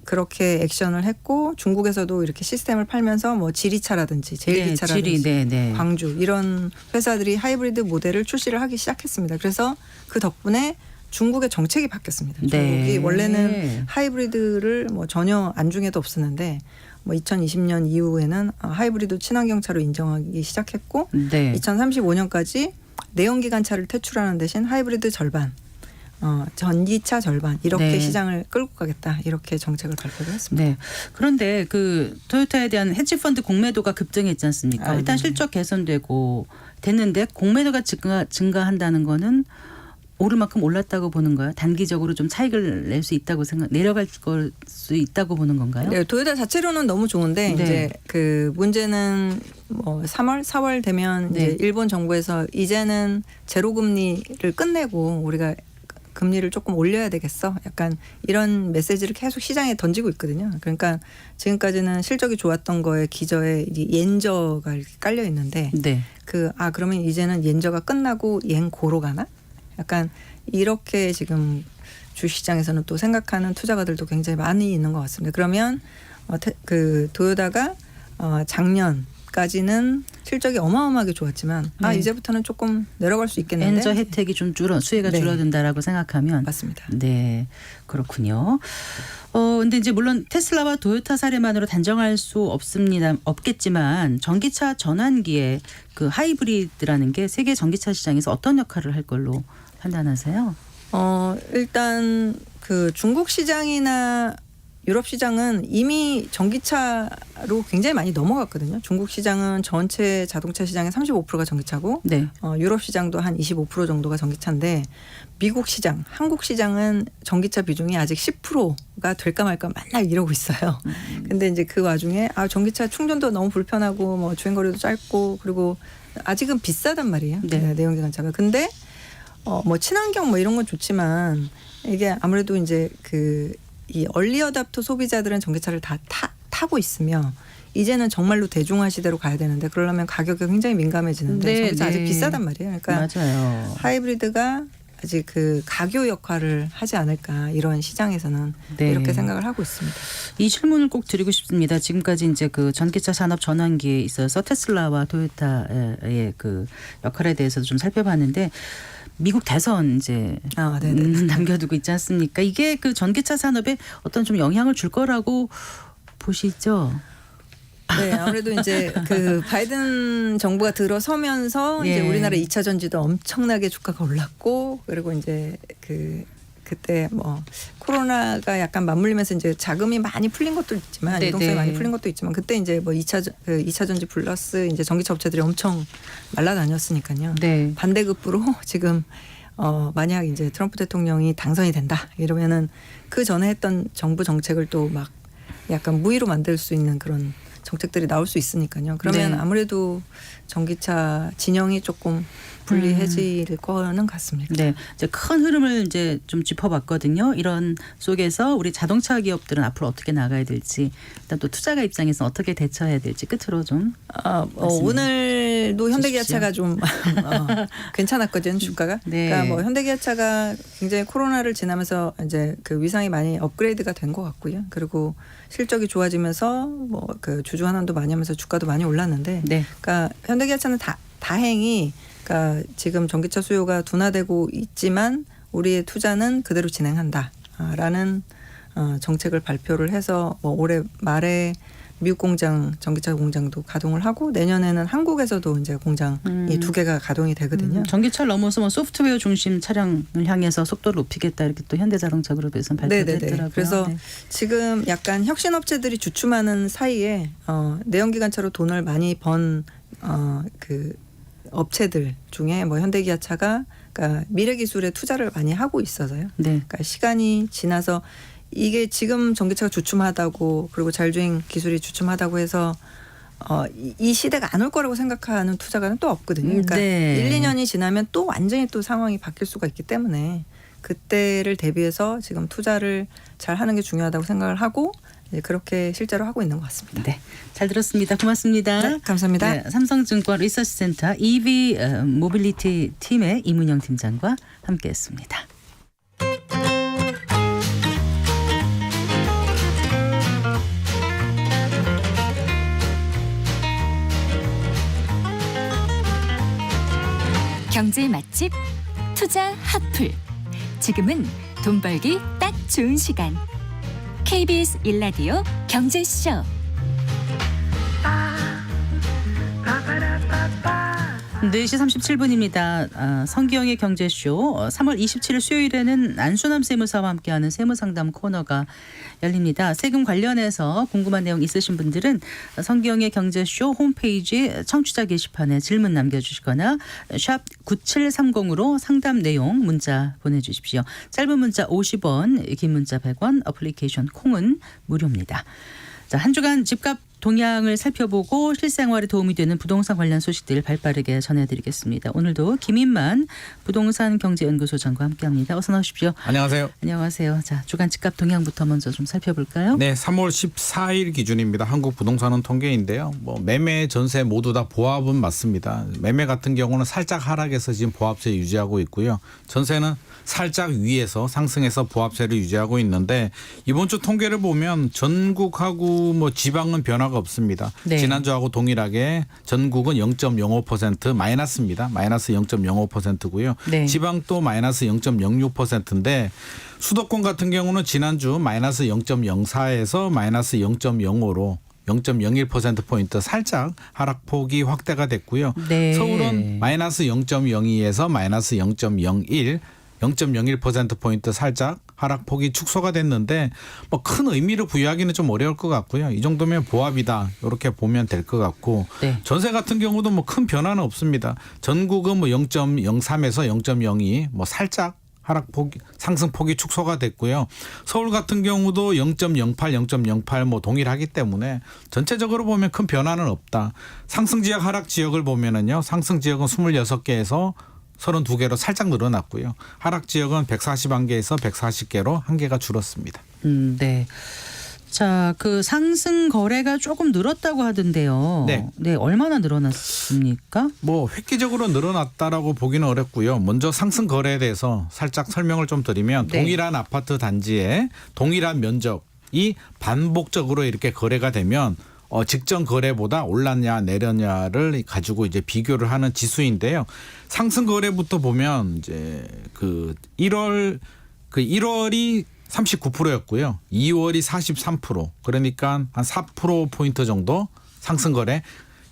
그렇게 액션을 했고 중국에서도 이렇게 시스템을 팔면서 뭐 지리차라든지 제일기차라든지 네. 광주 이런 회사들이 하이브리드 모델을 출시를 하기 시작했습니다. 그래서 그 덕분에 중국의 정책이 바뀌었습니다. 네. 중국이 원래는 하이브리드를 뭐 전혀 안중에도 없었는데 뭐 2020년 이후에는 하이브리드 친환경차로 인정하기 시작했고 네. 2035년까지 내연기관차를 퇴출하는 대신 하이브리드 절반 전기차 절반 이렇게 네. 시장을 끌고 가겠다 이렇게 정책을 발표를 했습니다. 네. 그런데 그 토요타에 대한 헤지펀드 공매도가 급증했지 않습니까? 일단 네. 실적 개선되고 됐는데 공매도가 증가한다는 거는 오를 만큼 올랐다고 보는 거예요? 단기적으로 좀 차익을 낼 수 있다고 내려갈 수 있다고 보는 건가요? 네, 도요타 자체로는 너무 좋은데 네. 이제 그 문제는 뭐 3월, 4월 되면 네. 이제 일본 정부에서 이제는 제로 금리를 끝내고 우리가 금리를 조금 올려야 되겠어. 약간 이런 메시지를 계속 시장에 던지고 있거든요. 그러니까 지금까지는 실적이 좋았던 거에 기저에 옌저가 이렇게 깔려 있는데 네. 그러면 이제는 옌저가 끝나고 옌 고로 가나? 약간 이렇게 지금 주시장에서는 또 생각하는 투자가들도 굉장히 많이 있는 것 같습니다. 그러면 그 도요타가 작년까지는 실적이 어마어마하게 좋았지만 네. 이제부터는 조금 내려갈 수 있겠는데 엔저 혜택이 좀 수혜가 네. 줄어든다라고 생각하면 맞습니다. 네, 그렇군요. 근데 이제 물론 테슬라와 도요타 사례만으로 단정할 수 없겠지만 전기차 전환기에 그 하이브리드라는 게 세계 전기차 시장에서 어떤 역할을 할 걸로 판단하세요? 일단 그 중국 시장이나 유럽 시장은 이미 전기차로 굉장히 많이 넘어갔거든요. 중국 시장은 전체 자동차 시장의 35%가 전기차고 네. 유럽 시장도 한 25% 정도가 전기차인데 미국 시장, 한국 시장은 전기차 비중이 아직 10%가 될까 말까 맨날 이러고 있어요. 근데 이제 그 와중에 전기차 충전도 너무 불편하고 뭐 주행거리도 짧고 그리고 아직은 비싸단 말이에요. 네. 내연기관차가. 근데 뭐 친환경 뭐 이런 건 좋지만 이게 아무래도 이제 이 얼리 어답터 소비자들은 전기차를 다 타고 있으며 이제는 정말로 대중화 시대로 가야 되는데 그러려면 가격이 굉장히 민감해지는데 네, 전기차 아직 네. 비싸단 말이에요. 그러니까 맞아요. 하이브리드가 아직 그 가교 역할을 하지 않을까 이런 시장에서는 네. 이렇게 생각을 하고 있습니다. 이 질문을 꼭 드리고 싶습니다. 지금까지 이제 그 전기차 산업 전환기에 있어서 테슬라와 토요타의 그 역할에 대해서 좀 살펴봤는데 미국 대선 이제 남겨두고 있지 않습니까? 이게 그 전기차 산업에 어떤 좀 영향을 줄 거라고 보시죠? 네, 아무래도 이제 그 바이든 정부가 들어서면서 이제 예. 우리나라 2차 전지도 엄청나게 주가가 올랐고 그리고 이제 그때 뭐 코로나가 약간 맞물리면서 이제 자금이 많이 풀린 것도 있지만 네네. 유동성이 많이 풀린 것도 있지만 그때 이제 뭐 2차 전지 플러스 이제 전기차 업체들이 엄청 날라다녔으니까요. 네. 반대급부로 지금 만약 이제 트럼프 대통령이 당선이 된다 이러면은 그 전에 했던 정부 정책을 또 막 약간 무위로 만들 수 있는 그런 정책들이 나올 수 있으니까요. 그러면 네. 아무래도 전기차 진영이 조금 불리해질 거는 같습니다. 네, 이제 큰 흐름을 이제 좀 짚어봤거든요. 이런 속에서 우리 자동차 기업들은 앞으로 어떻게 나가야 될지, 일단 또 투자가 입장에서 어떻게 대처해야 될지 끝으로 좀. 오늘도 현대기아차가 좀 괜찮았거든요, 주가가. 네. 그러니까 뭐 현대기아차가 굉장히 코로나를 지나면서 이제 그 위상이 많이 업그레이드가 된 것 같고요. 그리고 실적이 좋아지면서 뭐 그 주주 환원도 많이 하면서 주가도 많이 올랐는데, 네. 그러니까 현대기아차는 다행히 그러니까 지금 전기차 수요가 둔화되고 있지만 우리의 투자는 그대로 진행한다라는 정책을 발표를 해서 뭐 올해 말에 미국 공장 전기차 공장도 가동을 하고 내년에는 한국에서도 이제 공장이 2개가 가동이 되거든요. 전기차를 넘어서 뭐 소프트웨어 중심 차량을 향해서 속도를 높이겠다 이렇게 또 현대자동차 그룹에서는 발표를 했더라고요. 그래서 네. 지금 약간 혁신업체들이 주춤하는 사이에 내연기관차로 돈을 많이 번 그 업체들 중에 뭐 현대기아차가 그러니까 미래기술에 투자를 많이 하고 있어서요. 네. 그러니까 시간이 지나서 이게 지금 전기차가 주춤하다고 그리고 자율주행 기술이 주춤하다고 해서 이 시대가 안 올 거라고 생각하는 투자가는 또 없거든요. 그러니까 네. 1, 2년이 지나면 또 완전히 또 상황이 바뀔 수가 있기 때문에 그때를 대비해서 지금 투자를 잘 하는 게 중요하다고 생각을 하고 그렇게 실제로 하고 있는 것 같습니다. 네, 잘 들었습니다. 고맙습니다. 네, 감사합니다. 네, 삼성증권 리서치센터 EV 모빌리티 팀의 이문영 팀장과 함께했습니다. 경제 맛집 투자 핫플. 지금은 돈 벌기 딱 좋은 시간. KBS 1라디오 경제쇼. 네, 4시 37분입니다. 성기영의 경제쇼 3월 27일 수요일에는 안수남 세무사와 함께하는 세무상담 코너가 열립니다. 세금 관련해서 궁금한 내용 있으신 분들은 성기영의 경제쇼 홈페이지 청취자 게시판에 질문 남겨주시거나 샵 9730으로 상담 내용 문자 보내주십시오. 짧은 문자 50원, 긴 문자 100원, 어플리케이션 콩은 무료입니다. 자, 한 주간 집값 동향을 살펴보고 실생활에 도움이 되는 부동산 관련 소식들 발빠르게 전해드리겠습니다. 오늘도 김인만 부동산 경제연구소장과 함께합니다. 어서 나오십시오. 안녕하세요. 안녕하세요. 자, 주간 집값 동향부터 먼저 좀 살펴볼까요? 네, 3월 14일 기준입니다. 한국 부동산원 통계인데요. 뭐 매매, 전세 모두 다 보합은 맞습니다. 매매 같은 경우는 살짝 하락해서 지금 보합세 유지하고 있고요. 전세는 살짝 위에서 상승해서 보합세를 유지하고 있는데 이번 주 통계를 보면 전국하고 뭐 지방은 변화가 없습니다. 네. 지난주하고 동일하게 전국은 0.05% 마이너스입니다. 마이너스 0.05%고요. 네. 지방도 마이너스 0.06%인데 수도권 같은 경우는 지난주 마이너스 0.04에서 마이너스 0.05로 0.01%포인트 살짝 하락폭이 확대가 됐고요. 네. 서울은 마이너스 0.02에서 마이너스 0.01, 0.01%포인트 살짝 하락폭이 축소가 됐는데 뭐 큰 의미를 부여하기는 좀 어려울 것 같고요. 이 정도면 보합이다 이렇게 보면 될 것 같고 네. 전세 같은 경우도 뭐 큰 변화는 없습니다. 전국은 뭐 0.03에서 0.02 뭐 살짝 하락폭 상승폭이 축소가 됐고요. 서울 같은 경우도 0.08, 0.08 뭐 동일하기 때문에 전체적으로 보면 큰 변화는 없다. 상승 지역, 하락 지역을 보면은요. 상승 지역은 26개에서 32개로 살짝 늘어났고요. 하락 지역은 141개에서 140개로 1개가 줄었습니다. 네. 자, 그 상승 거래가 조금 늘었다고 하던데요. 네. 얼마나 늘어났습니까? 뭐 획기적으로 늘어났다라고 보기는 어렵고요. 먼저 상승 거래에 대해서 살짝 설명을 좀 드리면 네. 동일한 아파트 단지에 동일한 면적이 반복적으로 이렇게 거래가 되면 직전 거래보다 올랐냐 내렸냐를 가지고 이제 비교를 하는 지수인데요. 상승 거래부터 보면 이제 그 1월이 39%였고요. 2월이 43%. 그러니까 한 4% 포인트 정도 상승 거래.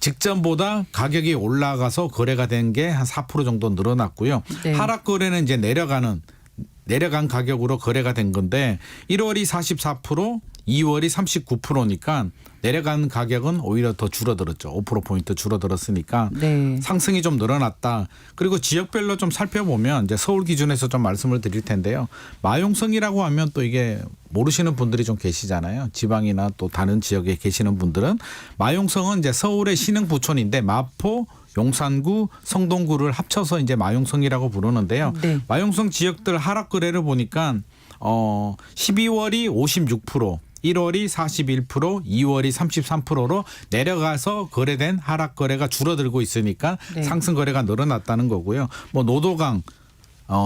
직전보다 가격이 올라가서 거래가 된 게 한 4% 정도 늘어났고요. 네. 하락 거래는 이제 내려간 가격으로 거래가 된 건데 1월이 44%, 2월이 39%니까 내려간 가격은 오히려 더 줄어들었죠. 5%포인트 줄어들었으니까 네. 상승이 좀 늘어났다. 그리고 지역별로 좀 살펴보면 이제 서울 기준에서 좀 말씀을 드릴 텐데요. 마용성이라고 하면 또 이게 모르시는 분들이 좀 계시잖아요. 지방이나 또 다른 지역에 계시는 분들은 마용성은 이제 서울의 신흥 부촌인데 마포, 용산구, 성동구를 합쳐서 이제 마용성이라고 부르는데요. 네. 마용성 지역들 하락 거래를 보니까 12월이 56%, 1월이 41%, 2월이 33%로 내려가서 거래된 하락 거래가 줄어들고 있으니까 네. 상승 거래가 늘어났다는 거고요. 뭐 노도강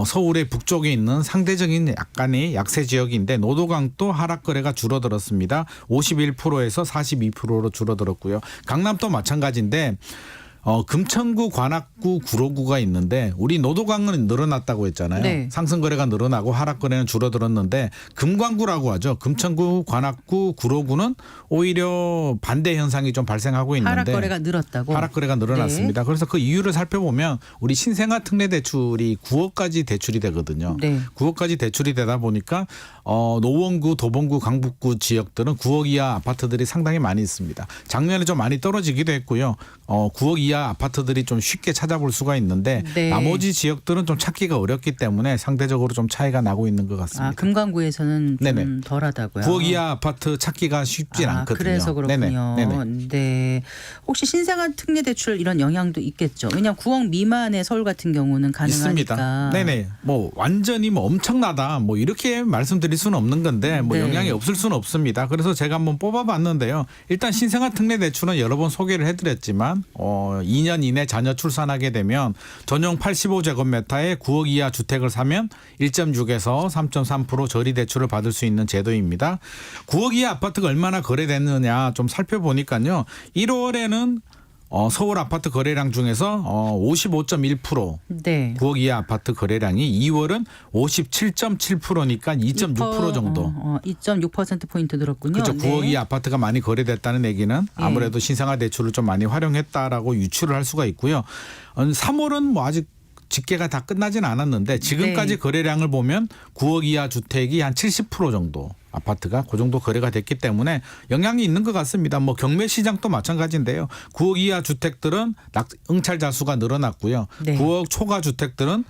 서울의 북쪽에 있는 상대적인 약간의 약세 지역인데 노도강도 하락 거래가 줄어들었습니다. 51%에서 42%로 줄어들었고요. 강남도 마찬가지인데 금천구, 관악구, 구로구가 있는데 우리 노도강은 늘어났다고 했잖아요. 네. 상승 거래가 늘어나고 하락 거래는 줄어들었는데 금광구라고 하죠. 금천구, 관악구, 구로구는 오히려 반대 현상이 좀 발생하고 있는데 하락 거래가 늘었다고? 하락 거래가 늘어났습니다. 그래서 그 이유를 살펴보면 우리 신생아 특례 대출이 9억까지 대출이 되거든요. 네. 9억까지 대출이 되다 보니까 노원구, 도봉구, 강북구 지역들은 9억 이하 아파트들이 상당히 많이 있습니다. 작년에 좀 많이 떨어지기도 했고요. 9억 이하 아파트들이 좀 쉽게 찾아볼 수가 있는데 네. 나머지 지역들은 좀 찾기가 어렵기 때문에 상대적으로 좀 차이가 나고 있는 것 같습니다. 금강구에서는 좀 네네. 덜하다고요. 9억 이하 아파트 찾기가 쉽진 않거든요. 그래서 그렇군요. 네네. 네. 혹시 신생아 특례 대출 이런 영향도 있겠죠. 왜냐하면 9억 미만의 서울 같은 경우는 가능하니까. 있습니다. 네네. 뭐 완전히 뭐 엄청나다 뭐 이렇게 말씀드릴 수는 없는 건데 뭐 네. 영향이 없을 수는 없습니다. 그래서 제가 한번 뽑아봤는데요. 일단 신생아 특례 대출은 여러 번 소개를 해드렸지만 2년 이내 자녀 출산하게 되면 전용 85제곱미터에 9억 이하 주택을 사면 1.6에서 3.3% 저리 대출을 받을 수 있는 제도입니다. 9억 이하 아파트가 얼마나 거래됐느냐 좀 살펴보니까요. 1월에는 서울 아파트 거래량 중에서 55.1% 네. 9억 이하 아파트 거래량이 2월은 57.7%니까 2.6% 정도. 2.6% 포인트 늘었군요. 그렇죠. 네. 9억 이하 아파트가 많이 거래됐다는 얘기는 아무래도 신생아 대출을 좀 많이 활용했다라고 유추를 할 수가 있고요. 3월은 뭐 아직 집계가 다 끝나진 않았는데 지금까지 네. 거래량을 보면 9억 이하 주택이 한 70% 정도 아파트가 그 정도 거래가 됐기 때문에 영향이 있는 것 같습니다. 뭐 경매 시장도 마찬가지인데요. 9억 이하 주택들은 응찰 자수가 늘어났고요. 네. 9억 초과 주택들은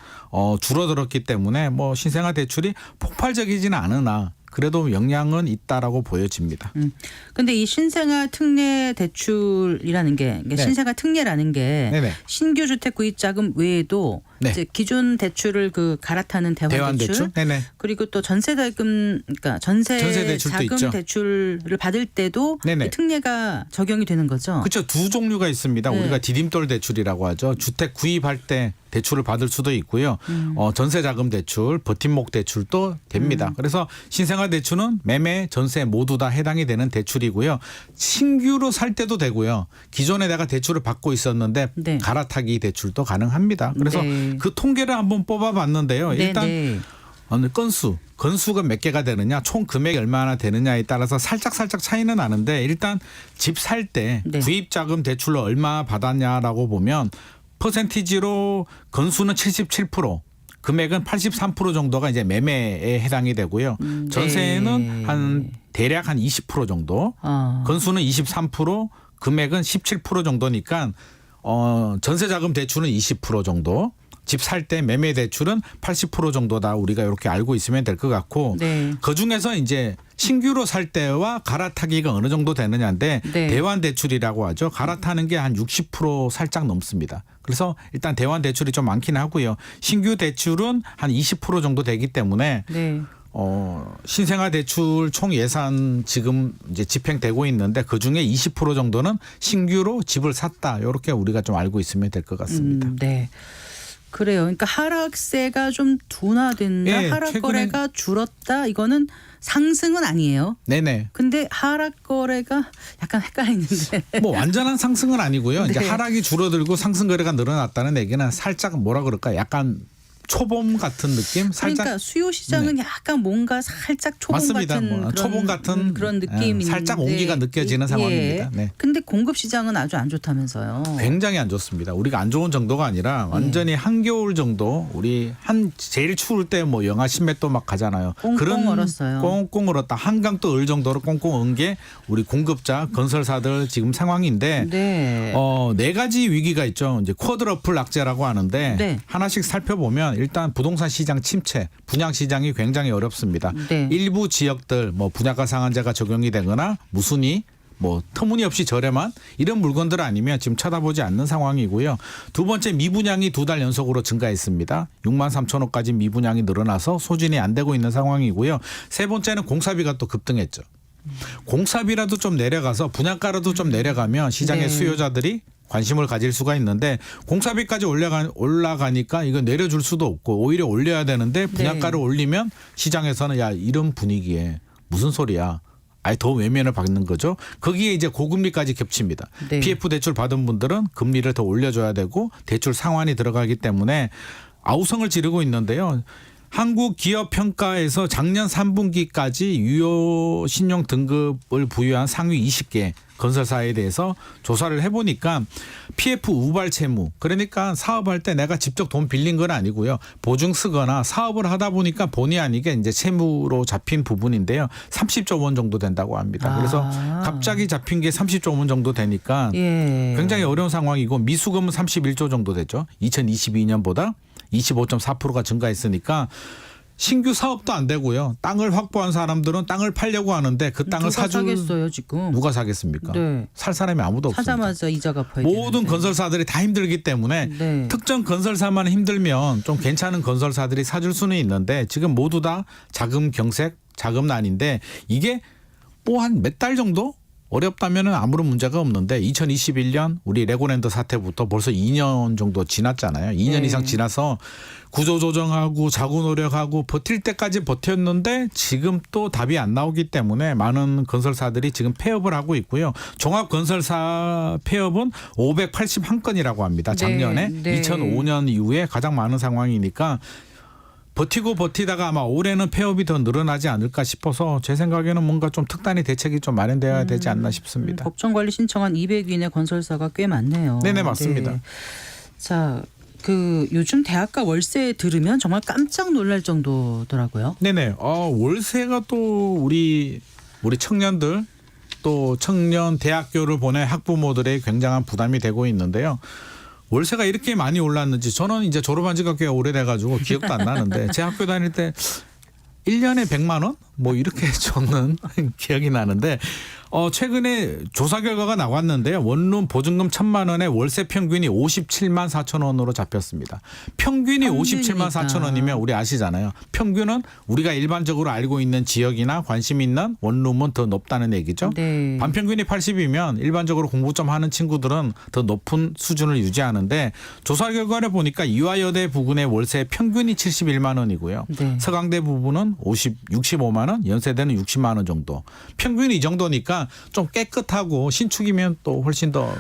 줄어들었기 때문에 뭐 신생아 대출이 폭발적이지는 않으나 그래도 영향은 있다라고 보여집니다. 근데 이 신생아 특례 대출이라는 게 네. 신생아 특례라는 게 네네. 신규 주택 구입 자금 외에도 네. 이제 기존 대출을 그 갈아타는 대환 대출 네네. 그리고 또 전세 자금 그러니까 전세 대출도 자금 있죠. 대출을 받을 때도 네네. 이 특례가 적용이 되는 거죠. 그렇죠. 두 종류가 있습니다. 네. 우리가 디딤돌 대출이라고 하죠. 주택 구입할 때 대출을 받을 수도 있고요. 전세 자금 대출, 버팀목 대출도 됩니다. 그래서 신생아 대출은 매매, 전세 모두 다 해당이 되는 대출이고요. 신규로 살 때도 되고요. 기존에 내가 대출을 받고 있었는데 네. 갈아타기 대출도 가능합니다. 그래서 네. 그 통계를 한번 뽑아봤는데요. 일단 네. 건수가 몇 개가 되느냐, 총 금액이 얼마나 되느냐에 따라서 살짝 차이는 나는데 일단 집 살 때 네. 구입 자금 대출로 얼마 받았냐라고 보면 퍼센티지로 건수는 77%, 금액은 83% 정도가 이제 매매에 해당이 되고요. 전세는 한 대략 한 20% 정도, 건수는 23%, 금액은 17% 정도니까 전세자금 대출은 20% 정도. 집 살 때 매매 대출은 80% 정도다 우리가 이렇게 알고 있으면 될 것 같고 네. 그중에서 이제 신규로 살 때와 갈아타기가 어느 정도 되느냐인데 네. 대환 대출이라고 하죠. 갈아타는 게 한 60% 살짝 넘습니다. 그래서 일단 대환 대출이 좀 많긴 하고요. 신규 대출은 한 20% 정도 되기 때문에 네. 신생아 대출 총 예산 지금 이제 집행되고 있는데 그중에 20% 정도는 신규로 집을 샀다. 이렇게 우리가 좀 알고 있으면 될 것 같습니다. 네. 그래요. 그러니까 하락세가 좀 둔화된다. 예, 하락 최근에- 거래가 줄었다. 이거는 상승은 아니에요. 네네. 근데 하락 거래가 약간 헷갈리는데. 뭐 완전한 상승은 아니고요. 이제 네. 하락이 줄어들고 상승 거래가 늘어났다는 얘기는 살짝 뭐라 그럴까? 약간 초봄 같은 느낌? 살짝 그러니까 수요 시장은 약간 뭔가 살짝 초봄 맞습니다. 같은 뭐 그런, 초봄 같은 그런 느낌인데 살짝 온기가 느껴지는 상황입니다. 네. 근데 공급 시장은 아주 안 좋다면서요. 굉장히 안 좋습니다. 우리가 안 좋은 정도가 아니라 완전히 한겨울 정도 우리 한 제일 추울 때 뭐 영하 10몇 도 막 가잖아요. 꽁꽁 얼었어요. 꽁꽁 얼었다. 한강 또 얼 정도로 꽁꽁 얼은 게 우리 공급자 건설사들 지금 상황인데 네. 네 가지 위기가 있죠. 이제 쿼드러플 악재라고 하는데 네. 하나씩 살펴보면 일단 부동산 시장 침체, 분양 시장이 굉장히 어렵습니다. 네. 일부 지역들 뭐 분양가 상한제가 적용이 되거나 무순위 뭐 터무니없이 저렴한 이런 물건들 아니면 지금 쳐다보지 않는 상황이고요. 두 번째 미분양이 2달 연속으로 증가했습니다. 6만 3천 호까지 미분양이 늘어나서 소진이 안 되고 있는 상황이고요. 세 번째는 공사비가 또 급등했죠. 공사비라도 좀 내려가서 분양가라도 좀 내려가면 시장의 네. 수요자들이 관심을 가질 수가 있는데 공사비까지 올라가니까 이거 내려줄 수도 없고 오히려 올려야 되는데 분양가를 네. 올리면 시장에서는 야 이런 분위기에 무슨 소리야. 아예 더 외면을 받는 거죠. 거기에 이제 고금리까지 겹칩니다. 네. PF 대출 받은 분들은 금리를 더 올려줘야 되고 대출 상환이 들어가기 때문에 아우성을 지르고 있는데요. 한국기업평가에서 작년 3분기까지 유효 신용 등급을 부여한 상위 20개 건설사에 대해서 조사를 해보니까 PF 우발 채무 그러니까 사업할 때 내가 직접 돈 빌린 건 아니고요. 보증 쓰거나 사업을 하다 보니까 본의 아니게 이제 채무로 잡힌 부분인데요. 30조 원 정도 된다고 합니다. 그래서 갑자기 잡힌 게 30조 원 정도 되니까 예. 굉장히 어려운 상황이고 미수금은 31조 정도 됐죠. 2022년보다 25.4%가 증가했으니까 신규 사업도 안 되고요. 땅을 확보한 사람들은 땅을 팔려고 하는데 그 땅을 누가 사겠어요 지금? 누가 사겠습니까? 네. 살 사람이 아무도 없습니다. 사자마자 이자 갚아야 모든 되는데. 건설사들이 다 힘들기 때문에 네. 특정 건설사만 힘들면 좀 괜찮은 건설사들이 사줄 수는 있는데 지금 모두 다 자금 경색, 자금난인데 이게 뭐 한 몇 달 정도 어렵다면은 아무런 문제가 없는데 2021년 우리 레고랜드 사태부터 벌써 2년 정도 지났잖아요. 2년 네. 이상 지나서 구조조정하고 자구 노력하고 버틸 때까지 버텼는데 지금 또 답이 안 나오기 때문에 많은 건설사들이 지금 폐업을 하고 있고요. 종합건설사 폐업은 581건이라고 합니다. 작년에 네. 2005년 이후에 가장 많은 상황이니까 버티고 버티다가 아마 올해는 폐업이 더 늘어나지 않을까 싶어서 제 생각에는 뭔가 좀 특단의 대책이 좀 마련돼야 되지 않나 싶습니다. 법정 관리 신청한 200위의 건설사가 꽤 많네요. 네네, 맞습니다. 네. 자, 그 요즘 대학가 월세 들으면 정말 깜짝 놀랄 정도더라고요. 네네. 월세가 또 우리 청년들 또 청년 대학교를 보내 학부모들의 굉장한 부담이 되고 있는데요. 월세가 이렇게 많이 올랐는지 저는 이제 졸업한 지가 꽤 오래돼가지고 기억도 안 나는데 제 학교 다닐 때 1년에 100만 원? 뭐 이렇게 줬는 기억이 나는데 최근에 조사 결과가 나왔는데요. 원룸 보증금 1,000만 원에 월세 평균이 57만 4천 원으로 잡혔습니다. 평균이 57만 4천 원이면 우리 아시잖아요. 평균은 우리가 일반적으로 알고 있는 지역이나 관심 있는 원룸은 더 높다는 얘기죠. 네. 반평균이 80이면 일반적으로 공부 좀 하는 친구들은 더 높은 수준을 유지하는데 조사 결과를 보니까 이화여대 부근의 월세 평균이 71만 원이고요. 네. 서강대 부분은 65만 원, 연세대는 60만 원 정도. 평균이 이 정도니까 좀 깨끗하고 신축이면 또 훨씬 더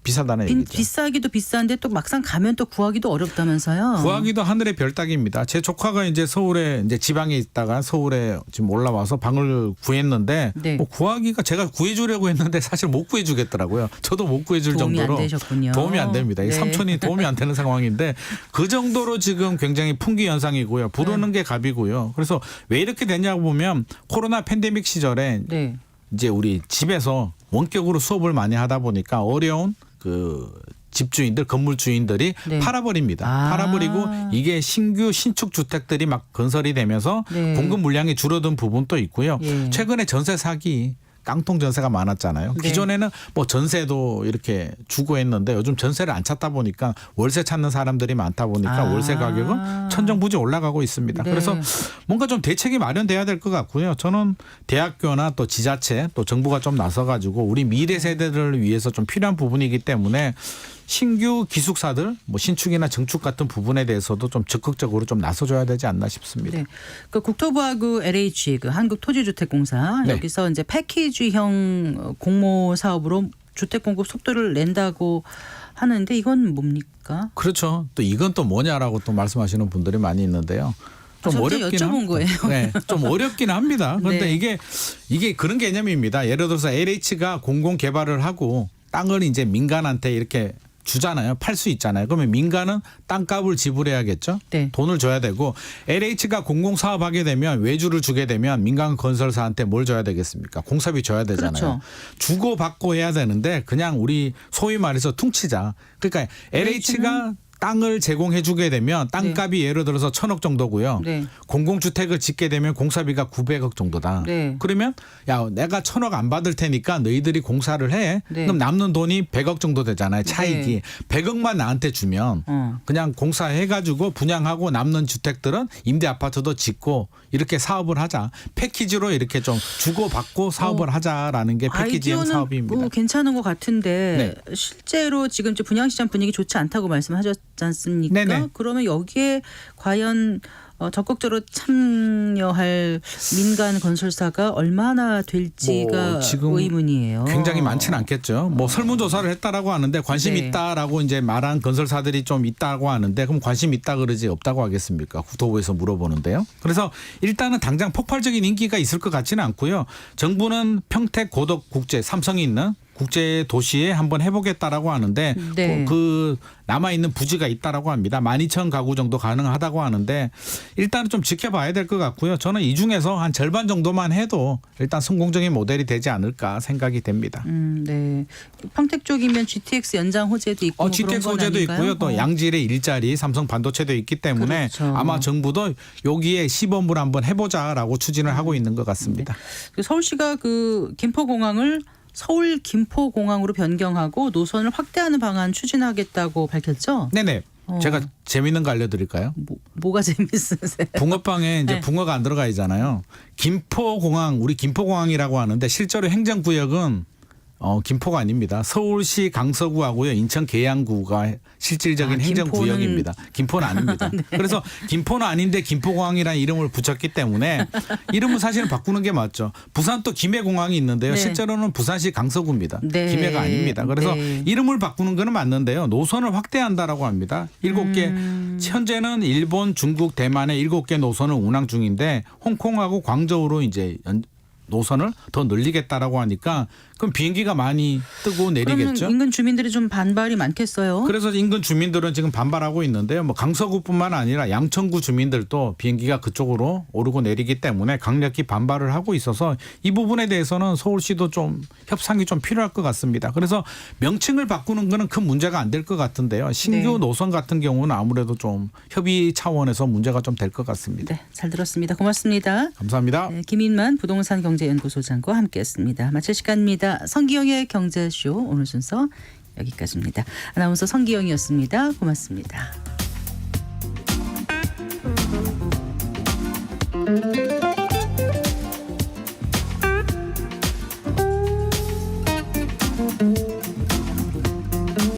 비싸다는 얘기죠. 비싸기도 비싼데 또 막상 가면 또 구하기도 어렵다면서요. 구하기도 하늘의 별따기입니다. 제 조카가 이제 서울에 이제 지방에 있다가 서울에 지금 올라와서 방을 구했는데 네. 뭐 구하기가 제가 구해주려고 했는데 사실 못 구해주겠더라고요. 저도 못 구해줄 도움이 정도로 안 되셨군요. 도움이 안 됩니다. 이 네. 삼촌이 도움이 안 되는 상황인데 그 정도로 지금 굉장히 풍기 현상이고요. 부르는 게 갑이고요. 그래서 왜 이렇게 되냐고 보면 코로나 팬데믹 시절에 네. 이제 우리 집에서 원격으로 수업을 많이 하다 보니까 어려운 그 집주인들, 건물주인들이 네. 팔아버립니다. 아. 팔아버리고 이게 신규 신축 주택들이 막 건설이 되면서 네. 공급 물량이 줄어든 부분도 있고요. 예. 최근에 전세 사기 깡통 전세가 많았잖아요. 네. 기존에는 뭐 전세도 이렇게 주고 했는데 요즘 전세를 안 찾다 보니까 월세 찾는 사람들이 많다 보니까 아. 월세 가격은 천정부지 올라가고 있습니다. 네. 그래서 뭔가 좀 대책이 마련돼야 될 것 같고요. 저는 대학교나 또 지자체 또 정부가 좀 나서가지고 우리 미래 세대들을 위해서 좀 필요한 부분이기 때문에 신규 기숙사들 뭐 신축이나 증축 같은 부분에 대해서도 좀 적극적으로 좀 나서줘야 되지 않나 싶습니다. 네. 그 국토부하고 LH 그 한국토지주택공사 네. 여기서 이제 패키지형 공모 사업으로 주택 공급 속도를 낸다고 하는데 이건 뭡니까? 그렇죠. 또 이건 또 뭐냐라고 또 말씀하시는 분들이 많이 있는데요. 좀 저도 어렵긴 여쭤본 합니다. 거예요. 네, 좀 어렵긴 합니다. 그런데 네. 이게 그런 개념입니다. 예를 들어서 LH가 공공 개발을 하고 땅을 이제 민간한테 이렇게 주잖아요. 팔 수 있잖아요. 그러면 민간은 땅값을 지불해야겠죠. 네. 돈을 줘야 되고 LH가 공공 사업하게 되면 외주를 주게 되면 민간 건설사한테 뭘 줘야 되겠습니까? 공사비 줘야 되잖아요. 그렇죠. 주고 받고 해야 되는데 그냥 우리 소위 말해서 퉁치자. 그러니까 LH가 땅을 제공해 주게 되면 땅값이 예를 들어서 1,000억 정도고요. 네. 공공주택을 짓게 되면 공사비가 900억 정도다. 네. 그러면 야 내가 1,000억 안 받을 테니까 너희들이 공사를 해. 네. 그럼 남는 돈이 100억 정도 되잖아요. 차익이. 네. 100억만 나한테 주면 그냥 공사해가지고 분양하고 남는 주택들은 임대 아파트도 짓고 이렇게 사업을 하자. 패키지로 이렇게 좀 주고받고 사업을 하자라는 게 패키지형 아이디어는 사업입니다. 뭐 괜찮은 것 같은데 네. 실제로 지금 이제 분양시장 분위기 좋지 않다고 말씀하셨지 않습니까? 네네. 그러면 여기에 과연 적극적으로 참여할 민간 건설사가 얼마나 될지가 뭐 지금 의문이에요. 굉장히 많지는 않겠죠. 뭐 설문조사를 했다라고 하는데 관심 네. 있다라고 이제 말한 건설사들이 좀 있다고 하는데 그럼 관심 있다 그러지 없다고 하겠습니까? 국토부에서 물어보는데요. 그래서 일단은 당장 폭발적인 인기가 있을 것 같지는 않고요. 정부는 평택 고덕 국제 삼성이 있는 국제 도시에 한번 해보겠다라고 하는데 네. 그 남아 있는 부지가 있다라고 합니다. 12,000 가구 정도 가능하다고 하는데 일단은 좀 지켜봐야 될 것 같고요. 저는 이 중에서 한 절반 정도만 해도 일단 성공적인 모델이 되지 않을까 생각이 됩니다. 네. 평택 쪽이면 GTX 연장 호재도 있고 뭐 GTX 그런 건 호재도 아닌가요? 있고요. 또 양질의 일자리 삼성 반도체도 있기 때문에 그렇죠. 아마 정부도 여기에 시범을 한번 해보자라고 추진을 하고 있는 것 같습니다. 그 서울시가 그 김포공항을 서울 김포공항으로 변경하고 노선을 확대하는 방안 추진하겠다고 밝혔죠? 네네. 제가 재밌는 거 알려드릴까요? 뭐가 재밌으세요? 붕어빵에 이제 네. 붕어가 안 들어가 있잖아요. 김포공항 우리 김포공항이라고 하는데 실제로 행정구역은 김포가 아닙니다. 서울시 강서구하고요. 인천 계양구가 실질적인 행정구역입니다. 김포는 아닙니다. 네. 그래서 김포는 아닌데 김포공항이라는 이름을 붙였기 때문에 이름은 사실은 바꾸는 게 맞죠. 부산 또 김해공항이 있는데요. 네. 실제로는 부산시 강서구입니다. 네. 김해가 아닙니다. 그래서 네. 이름을 바꾸는 거는 맞는데요. 노선을 확대한다라고 합니다. 7개 현재는 일본, 중국, 대만의 7개 노선을 운항 중인데 홍콩하고 광저우로 이제 노선을 더 늘리겠다라고 하니까 그럼 비행기가 많이 뜨고 내리겠죠. 그러면 인근 주민들이 좀 반발이 많겠어요. 그래서 인근 주민들은 지금 반발하고 있는데요. 뭐 강서구뿐만 아니라 양천구 주민들도 비행기가 그쪽으로 오르고 내리기 때문에 강력히 반발을 하고 있어서 이 부분에 대해서는 서울시도 좀 협상이 좀 필요할 것 같습니다. 그래서 명칭을 바꾸는 거는 큰 문제가 안 될 것 같은데요. 신규 네. 노선 같은 경우는 아무래도 좀 협의 차원에서 문제가 좀 될 것 같습니다. 네, 잘 들었습니다. 고맙습니다. 감사합니다. 네, 김인만 부동산 경제연구소장과 함께했습니다. 마칠 시간입니다. 성기영의 경제쇼 오늘 순서 여기까지입니다. 아나운서 성기영이었습니다. 고맙습니다.